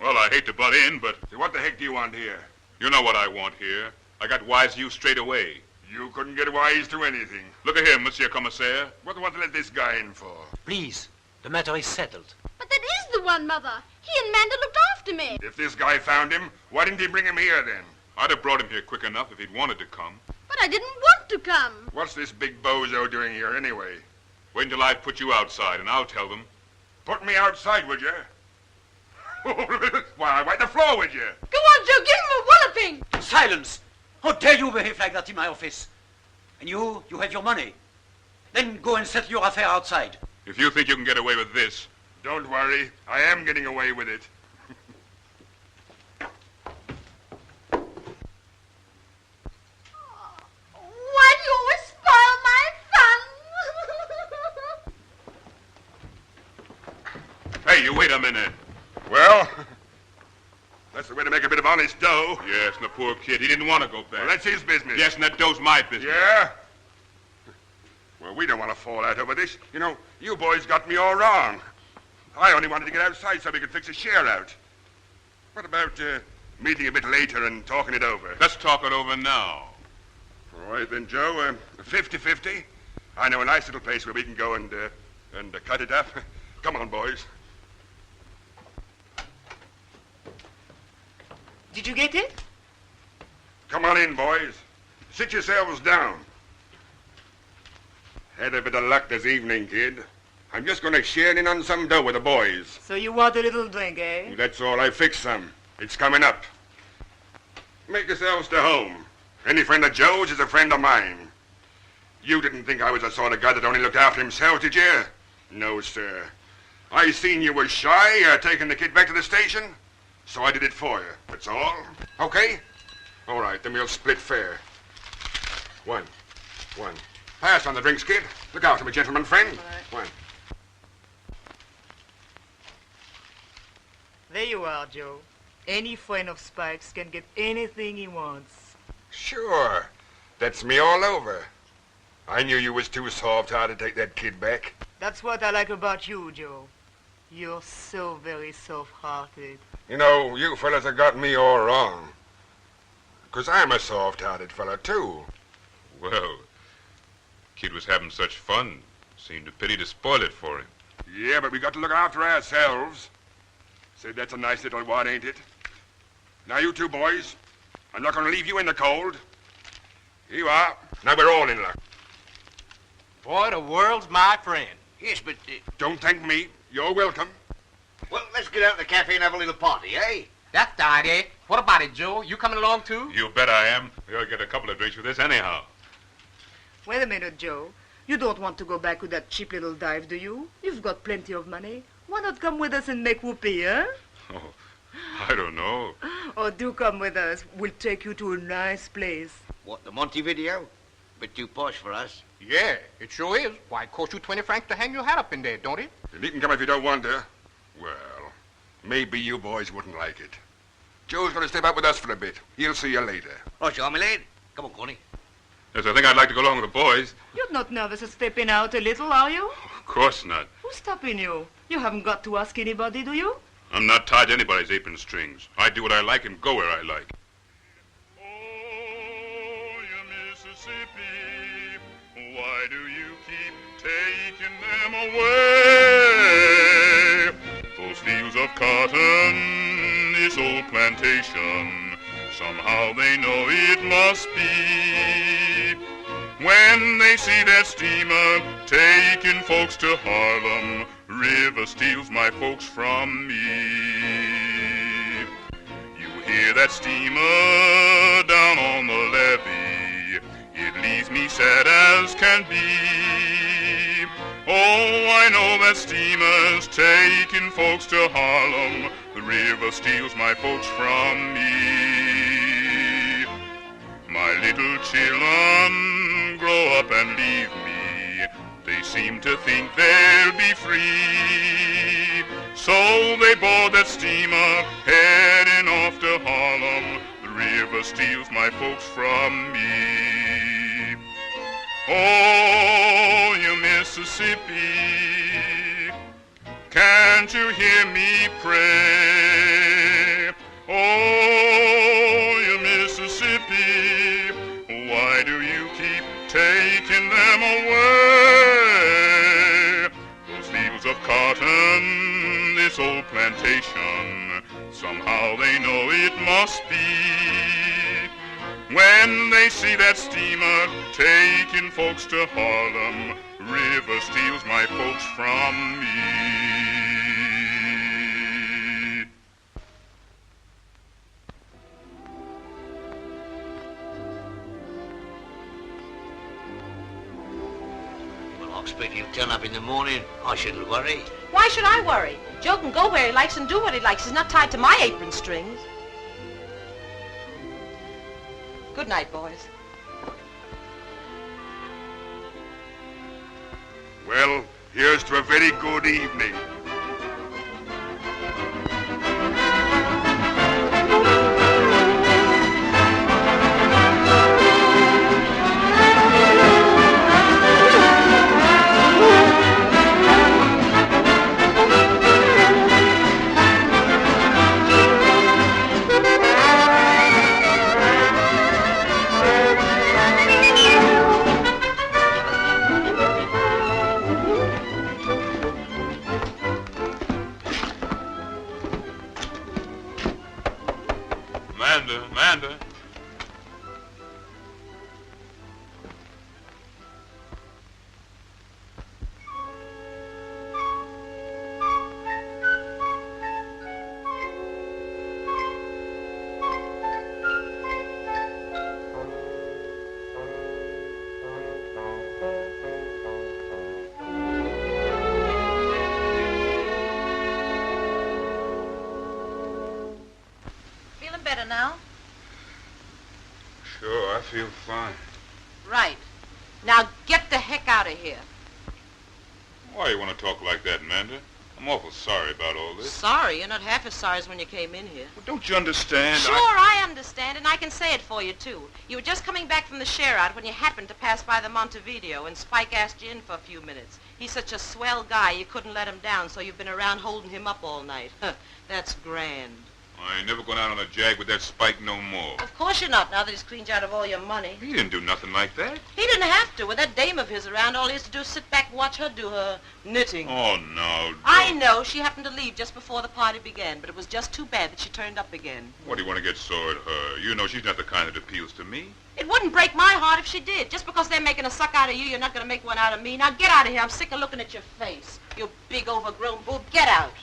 Well, I hate to butt in, but So what the heck do you want here? you know what I want here. I got wise to you straight away. You couldn't get wise to anything. Look at him, Monsieur Commissaire. What do you want to let this guy in for? Please, the matter is settled. But that is the one, Mother. He and Manda looked after me. If this guy found him, why didn't he bring him here then? I'd have brought him here quick enough if he'd wanted to come. But I didn't want to come. What's this big bozo doing here anyway? Wait until I put you outside, and I'll tell them. Put me outside, would you? Why, wipe the floor, would you? Go on, Joe. Give him a walloping. Silence! How dare you behave like that in my office? And you have your money. Then go and settle your affair outside. If you think you can get away with this... Don't worry. I am getting away with it. Why do you always spoil my fun? Hey, you wait a minute. Well, that's the way to make a bit of honest dough. Yes, and the poor kid, he didn't want to go back. Well, that's his business. Yes, and that dough's my business. Yeah? Well, we don't want to fall out over this. You know, you boys got me all wrong. I only wanted to get outside so we could fix a share out. What about meeting a bit later and talking it over? Let's talk it over now. All right then, Joe. 50-50. I know a nice little place where we can go and cut it up. Come on, boys. Did you get it? Come on in, boys. Sit yourselves down. Had a bit of luck this evening, kid. I'm just going to share in on some dough with the boys. So you want a little drink, eh? That's all. I fixed some. It's coming up. Make yourselves to home. Any friend of Joe's is a friend of mine. You didn't think I was the sort of guy that only looked after himself, did you? No, sir. I seen you was shy taking the kid back to the station, so I did it for you. That's all. Okay? All right, then we'll split fair. One. Pass on the drinks, kid. Look after me, gentleman friend. One. There you are, Joe. Any friend of Spike's can get anything he wants. Sure. That's me all over. I knew you was too soft-hearted to take that kid back. That's what I like about you, Joe. You're so very soft-hearted. You know, you fellas have got me all wrong. 'Cause I'm a soft-hearted fella, too. Well, kid was having such fun. Seemed a pity to spoil it for him. Yeah, but we got to look after ourselves. Say, that's a nice little one, ain't it? Now, you two boys, I'm not going to leave you in the cold. Here you are. Now we're all in luck. Boy, the world's my friend. Yes, but... Don't thank me. You're welcome. well, let's get out to the cafe and have a little party, eh? That's the idea. What about it, Joe? You coming along, too? You bet I am. We ought to get a couple of drinks with this anyhow. Wait a minute, Joe. You don't want to go back with that cheap little dive, do you? You've got plenty of money. Why not come with us and make whoopee, eh? Oh, I don't know. Oh, do come with us. We'll take you to a nice place. What, the Montevideo? Bit too posh for us. Yeah, it sure is. Why, it costs you 20 francs to hang your hat up in there, don't it? You needn't come if you don't want to. Well, maybe you boys wouldn't like it. Joe's going to step out with us for a bit. He'll see you later. Oh, sure, my lad. Come on, Connie. Yes, I think I'd like to go along with the boys. You're not nervous of stepping out a little, are you? Of course not. Who's stopping you? You haven't got to ask anybody, do you? I'm not tied to anybody's apron strings. I do what I like and go where I like. Oh, you Mississippi, why do you keep taking them away? Those fields of cotton, this old plantation, somehow they know it must be. When they see that steamer taking folks to Harlem, river steals my folks from me. You hear that steamer down on the levee, it leaves me sad as can be. Oh, I know that steamer's taking folks to Harlem, the river steals my folks from me. My little children grow up and leave me, they seem to think they'll be free. So they board that steamer, heading off to Harlem, the river steals my folks from me. Oh, you Mississippi, can't you hear me pray? Oh, you Mississippi, why do you keep taking them away? Those fields of cotton, this old plantation, somehow they know it must be. When they see that steamer taking folks to Harlem, river steals my folks from me. I expect he'll turn up in the morning. I shouldn't worry. Why should I worry? Joe can go where he likes and do what he likes. He's not tied to my apron strings. Good night, boys. Well, here's to a very good evening. Amanda. Feeling better now? Sure, I feel fine. Right. Now get the heck out of here. Why you want to talk like that, Amanda? I'm awful sorry about all this. Sorry, you're not half as sorry as when you came in here. Well, don't you understand? Sure, I understand, and I can say it for you, too. You were just coming back from the share-out when you happened to pass by the Montevideo, and Spike asked you in for a few minutes. He's such a swell guy, you couldn't let him down, so you've been around holding him up all night. That's grand. I ain't never going out on a jag with that Spike no more. Of course you're not, now that he's cleaned you out of all your money. He didn't do nothing like that. He didn't have to. With that dame of his around, all he has to do is sit back and watch her do her knitting. Oh, no. I know. She happened to leave just before the party began, but it was just too bad that she turned up again. What do you want to get sore at her? You know she's not the kind that appeals to me. It wouldn't break my heart if she did. Just because they're making a suck out of you, you're not going to make one out of me. Now get out of here. I'm sick of looking at your face. You big overgrown boob. Get out.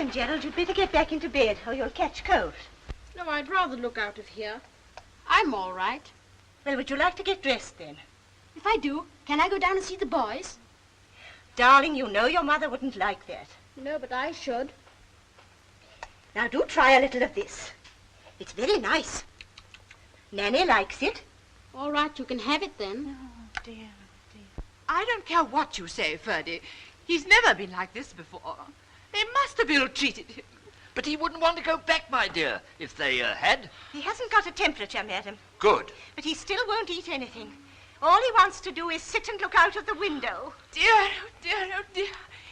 then, Gerald, you'd better get back into bed or you'll catch cold. No, I'd rather look out of here. I'm all right. Well, would you like to get dressed then? If I do, can I go down and see the boys? Darling, you know your mother wouldn't like that. No, but I should. Now do try a little of this. It's very nice. Nanny likes it. All right, you can have it then. Oh, dear. I don't care what you say, Ferdy. He's never been like this before. They must have ill-treated him. But he wouldn't want to go back, my dear, if they had. He hasn't got a temperature, madam. Good. But he still won't eat anything. All he wants to do is sit and look out of the window. Dear, oh dear, oh dear.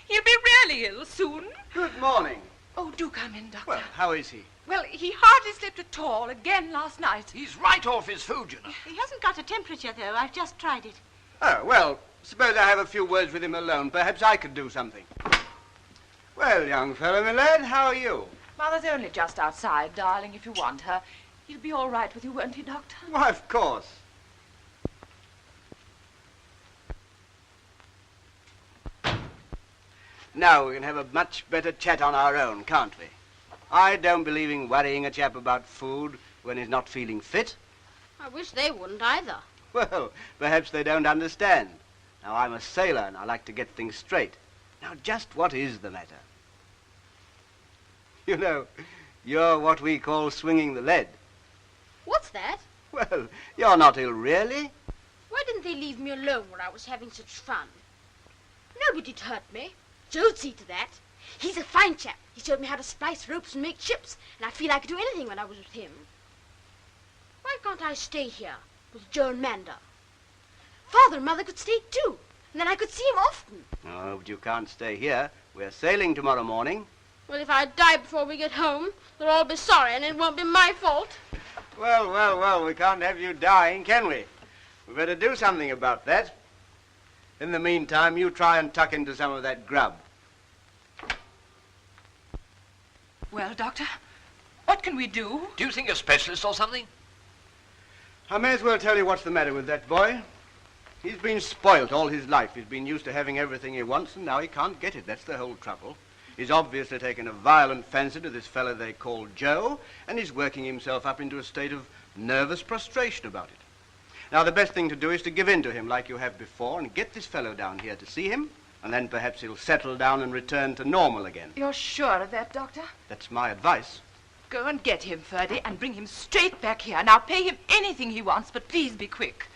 He'll be really ill soon. Good morning. Oh, do come in, Doctor. Well, how is he? Well, he hardly slept at all again last night. He's right off his food, you know. He hasn't got a temperature, though. I've just tried it. Oh, well, suppose I have a few words with him alone. Perhaps I could do something. Well, young fellow, my lad, how are you? Mother's only just outside, darling, if you want her. He'll be all right with you, won't he, Doctor? Why, of course. Now we can have a much better chat on our own, can't we? I don't believe in worrying a chap about food when he's not feeling fit. I wish they wouldn't either. Well, perhaps they don't understand. Now, I'm a sailor and I like to get things straight. Now, just what is the matter? You know, you're what we call swinging the lead. What's that? Well, you're not ill, really. Why didn't they leave me alone when I was having such fun? Nobody'd hurt me. Joe'd see to that. He's a fine chap. He showed me how to splice ropes and make ships, and I feel I could do anything when I was with him. Why can't I stay here with Joe and Manda? Father and Mother could stay too, and then I could see him often. No, but you can't stay here. We're sailing tomorrow morning. Well, if I die before we get home, they'll all be sorry, and it won't be my fault. Well, we can't have you dying, can we? We better do something about that. In the meantime, you try and tuck into some of that grub. Well, Doctor, what can we do? Do you think a specialist or something? I may as well tell you what's the matter with that boy. He's been spoilt all his life. He's been used to having everything he wants, and now he can't get it. That's the whole trouble. He's obviously taken a violent fancy to this fellow they call Joe, and he's working himself up into a state of nervous prostration about it. Now, the best thing to do is to give in to him like you have before and get this fellow down here to see him, and then perhaps he'll settle down and return to normal again. You're sure of that, Doctor? That's my advice. Go and get him, Ferdy, and bring him straight back here. Now, pay him anything he wants, but please be quick.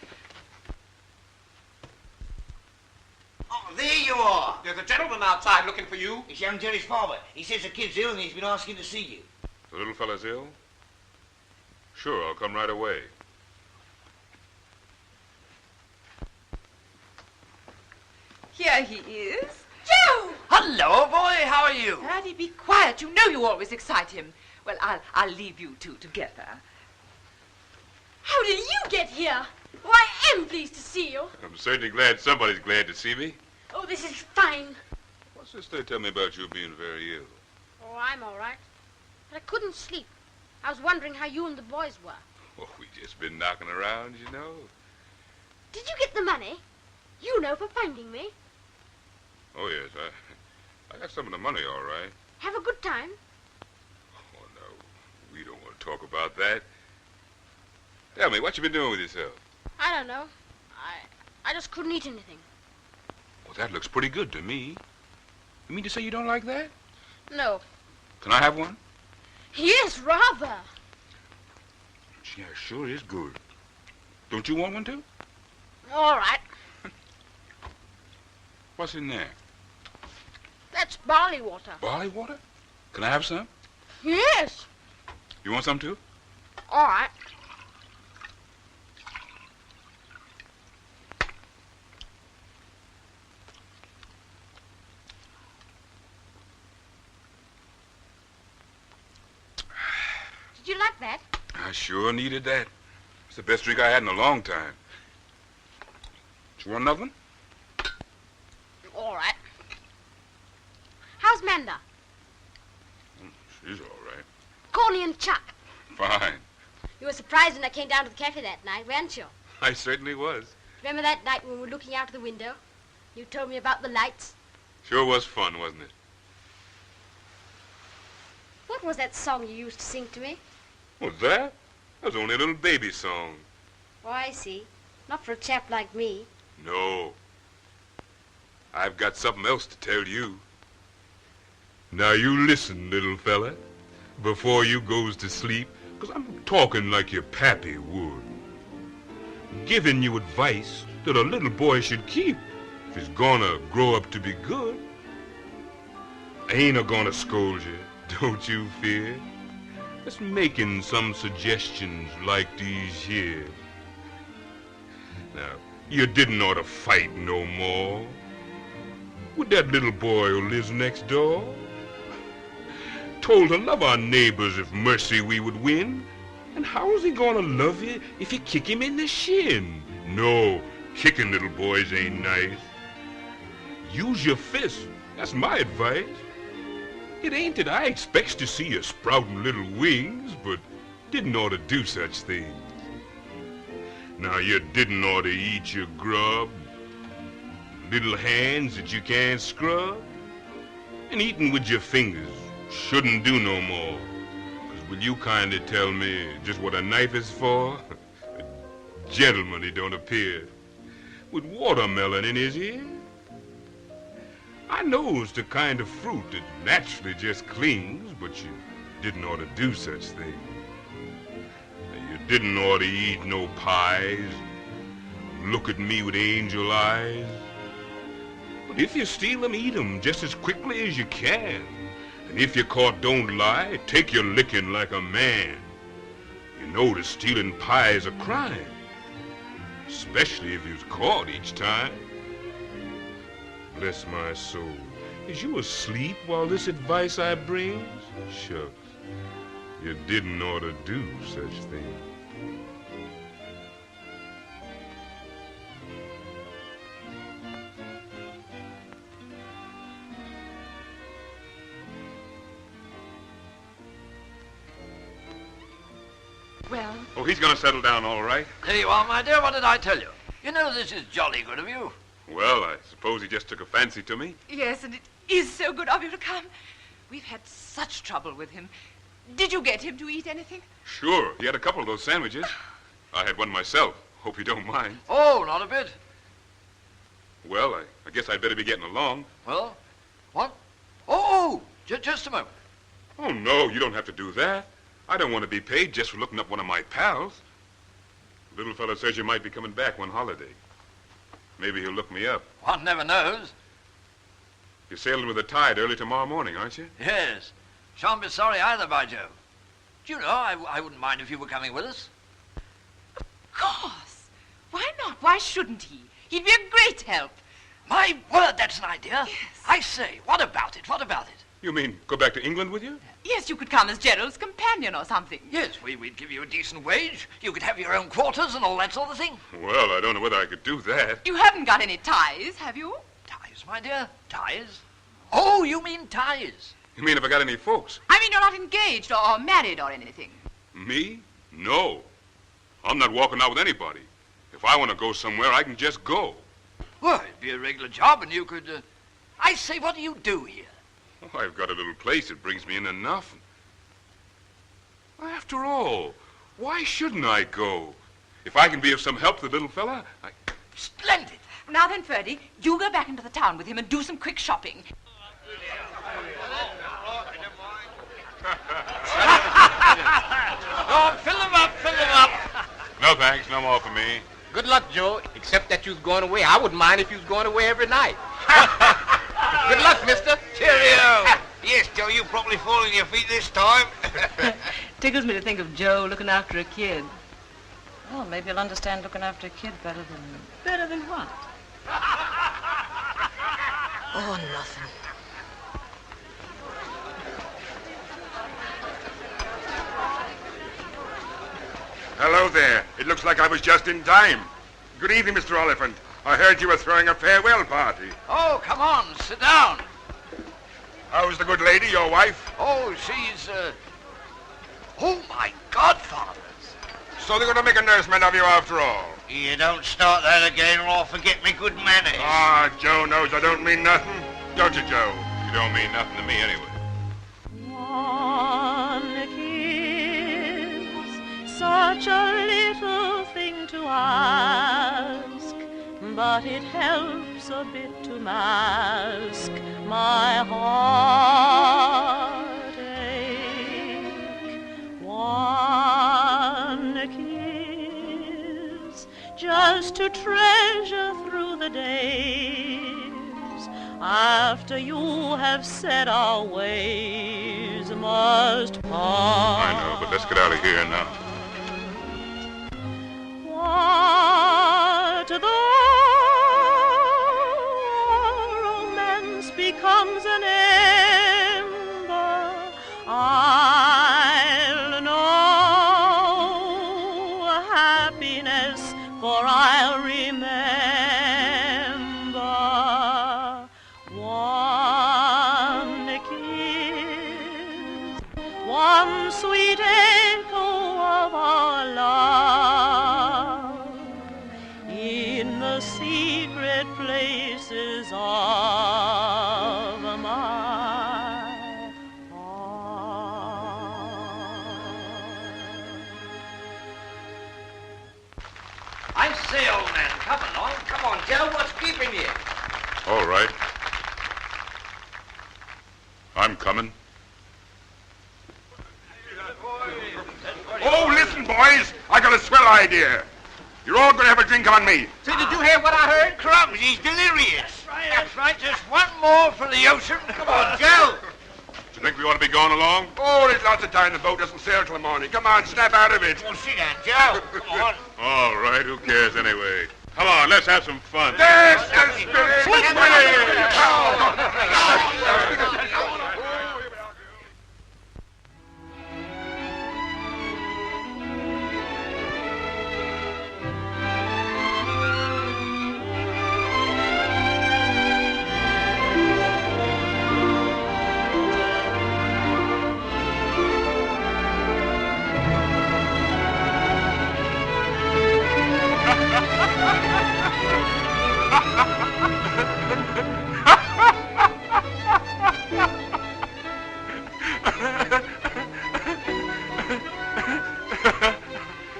Oh, there you are. There's a gentleman outside looking for you. It's young Jerry's father. He says the kid's ill and he's been asking to see you. The little fella's ill? Sure, I'll come right away. Here he is. Joe! Hello, boy. How are you? Ferdy, be quiet. You know you always excite him. Well, I'll leave you two together. How did you get here? Oh, I am pleased to see you. I'm certainly glad somebody's glad to see me. Oh, this is fine. What's this they tell me about you being very ill? Oh, I'm all right. But I couldn't sleep. I was wondering how you and the boys were. Oh, we just been knocking around, you know. Did you get the money? You know, for finding me. Oh, yes, I got some of the money, all right. Have a good time. Oh, no, we don't want to talk about that. Tell me, what you been doing with yourself? I don't know. I just couldn't eat anything. Well, that looks pretty good to me. You mean to say you don't like that? No. Can I have one? Yes, rather. Yeah, sure is good. Don't you want one, too? All right. What's in there? That's barley water. Barley water? Can I have some? Yes. You want some, too? All right. Did you like that? I sure needed that. It's the best drink I had in a long time. You want another one? All right. How's Manda? She's all right. Corny and Chuck. Fine. You were surprised when I came down to the cafe that night, weren't you? I certainly was. Remember that night when we were looking out of the window? You told me about the lights. Sure was fun, wasn't it? What was that song you used to sing to me? What's that? That was only a little baby song. Oh, I see. Not for a chap like me. No. I've got something else to tell you. Now you listen, little fella, before you goes to sleep, 'cause I'm talking like your pappy would. Giving you advice that a little boy should keep if he's gonna grow up to be good. I ain't a-gonna scold you, don't you fear. Just making some suggestions like these here. Now, you didn't ought to fight no more with that little boy who lives next door. Told to love our neighbors if mercy we would win. And how's he gonna love you if you kick him in the shin? No, kicking little boys ain't nice. Use your fist, that's my advice. It ain't that I expects to see you sprouting little wings, but didn't ought to do such things. Now you didn't ought to eat your grub, little hands that you can't scrub, and eating with your fingers shouldn't do no more. 'Cause will you kindly tell me just what a knife is for? A gentleman he don't appear, with watermelon in his ear. I knows the kind of fruit that naturally just clings, but you didn't ought to do such things. You didn't ought to eat no pies, look at me with angel eyes. But if you steal 'em, eat 'em just as quickly as you can. And if you're caught, don't lie, take your licking like a man. You know that stealing pie is a crime, especially if you's caught each time. Bless my soul, is you asleep while this advice I brings? Shucks, you didn't ought to do such things. Well? Oh, he's gonna settle down all right. There you are, my dear. What did I tell you? You know this is jolly good of you. Well, I suppose he just took a fancy to me. Yes, and it is so good of you to come. We've had such trouble with him. Did you get him to eat anything? Sure, he had a couple of those sandwiches. I had one myself. Hope you don't mind. Oh, not a bit. Well, I guess I'd better be getting along. Well, what? Oh, just a moment. Oh, no, you don't have to do that. I don't want to be paid just for looking up one of my pals. The little fellow says you might be coming back one holiday. Maybe he'll look me up. One never knows. You're sailing with the tide early tomorrow morning, aren't you? Yes. Shan't be sorry either, by Jove. Do you know, I wouldn't mind if you were coming with us. Of course. Why not? Why shouldn't he? He'd be a great help. My word, that's an idea. Yes. I say, what about it? What about it? You mean go back to England with you? Yes, you could come as Gerald's companion or something. Yes, we'd give you a decent wage. You could have your own quarters and all that sort of thing. Well, I don't know whether I could do that. You haven't got any ties, have you? Ties, my dear? Ties? Oh, you mean ties? You mean if I got any folks? I mean you're not engaged or married or anything. Me? No. I'm not walking out with anybody. If I want to go somewhere, I can just go. Well, it'd be a regular job and you could... I say, what do you do here? Oh, I've got a little place that brings me in enough. After all, why shouldn't I go? If I can be of some help to the little fella, I... Splendid! Now then, Ferdy, you go back into the town with him and do some quick shopping. Oh, fill him up, fill him up. No thanks, no more for me. Good luck, Joe, except that you was going away. I wouldn't mind if you was going away every night. Good luck, mister. Cheerio. Yes, Joe, you probably fall on your feet this time. Tickles me to think of Joe looking after a kid. Well, maybe he'll understand looking after a kid better than... Better than what? Oh, nothing. Hello there. It looks like I was just in time. Good evening, Mr. Oliphant. I heard you were throwing a farewell party. Oh, come on, sit down. How's the good lady, your wife? Oh, she's, Oh, my godfathers. So they're going to make a nursemaid of you after all? You don't start that again or I'll forget me good manners. Ah, Joe knows I don't mean nothing. Don't you, Joe? You don't mean nothing to me anyway. such a little thing to ask, but it helps a bit to mask my heartache. One kiss, just to treasure through the days, after you have said our ways must part. I know, but let's get out of here now. What though romance becomes an ember, I'll know happiness, for I'll remember. One kiss, one sweet echo of our love in the secret places of my I say, old man, come along. Come on, Joe. What's keeping you? All right. I'm coming. Oh, listen, boys. I got a swell idea. You're all going to have a drink on me. So did you hear what I heard? Crumbs, he's delirious. That's right. Just one more for the ocean. Come on, Joe. Do you think we ought to be going along? Oh, there's lots of time. The boat doesn't sail till the morning. Come on, snap out of it. Well, sit down, Joe. Come on. All right, who cares anyway? Come on, let's have some fun. That's the spirit.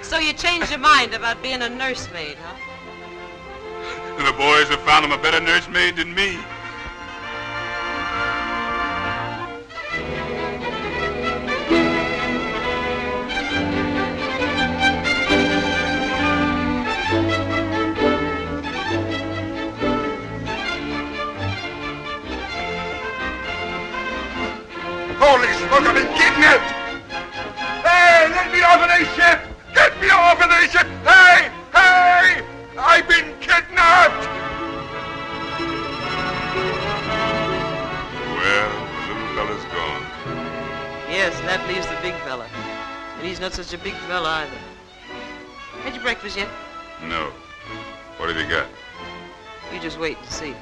So you changed your mind about being a nursemaid, huh? The boys have found him a better nursemaid than me. Holy smoke, I've been kidnapped! Hey, let me off of this ship! Get me off of this ship! Hey! Hey! I've been kidnapped! Well, the little fella's gone. Yes, and that leaves the big fella. And he's not such a big fella either. Had your breakfast yet? No. What have you got? You just wait and see.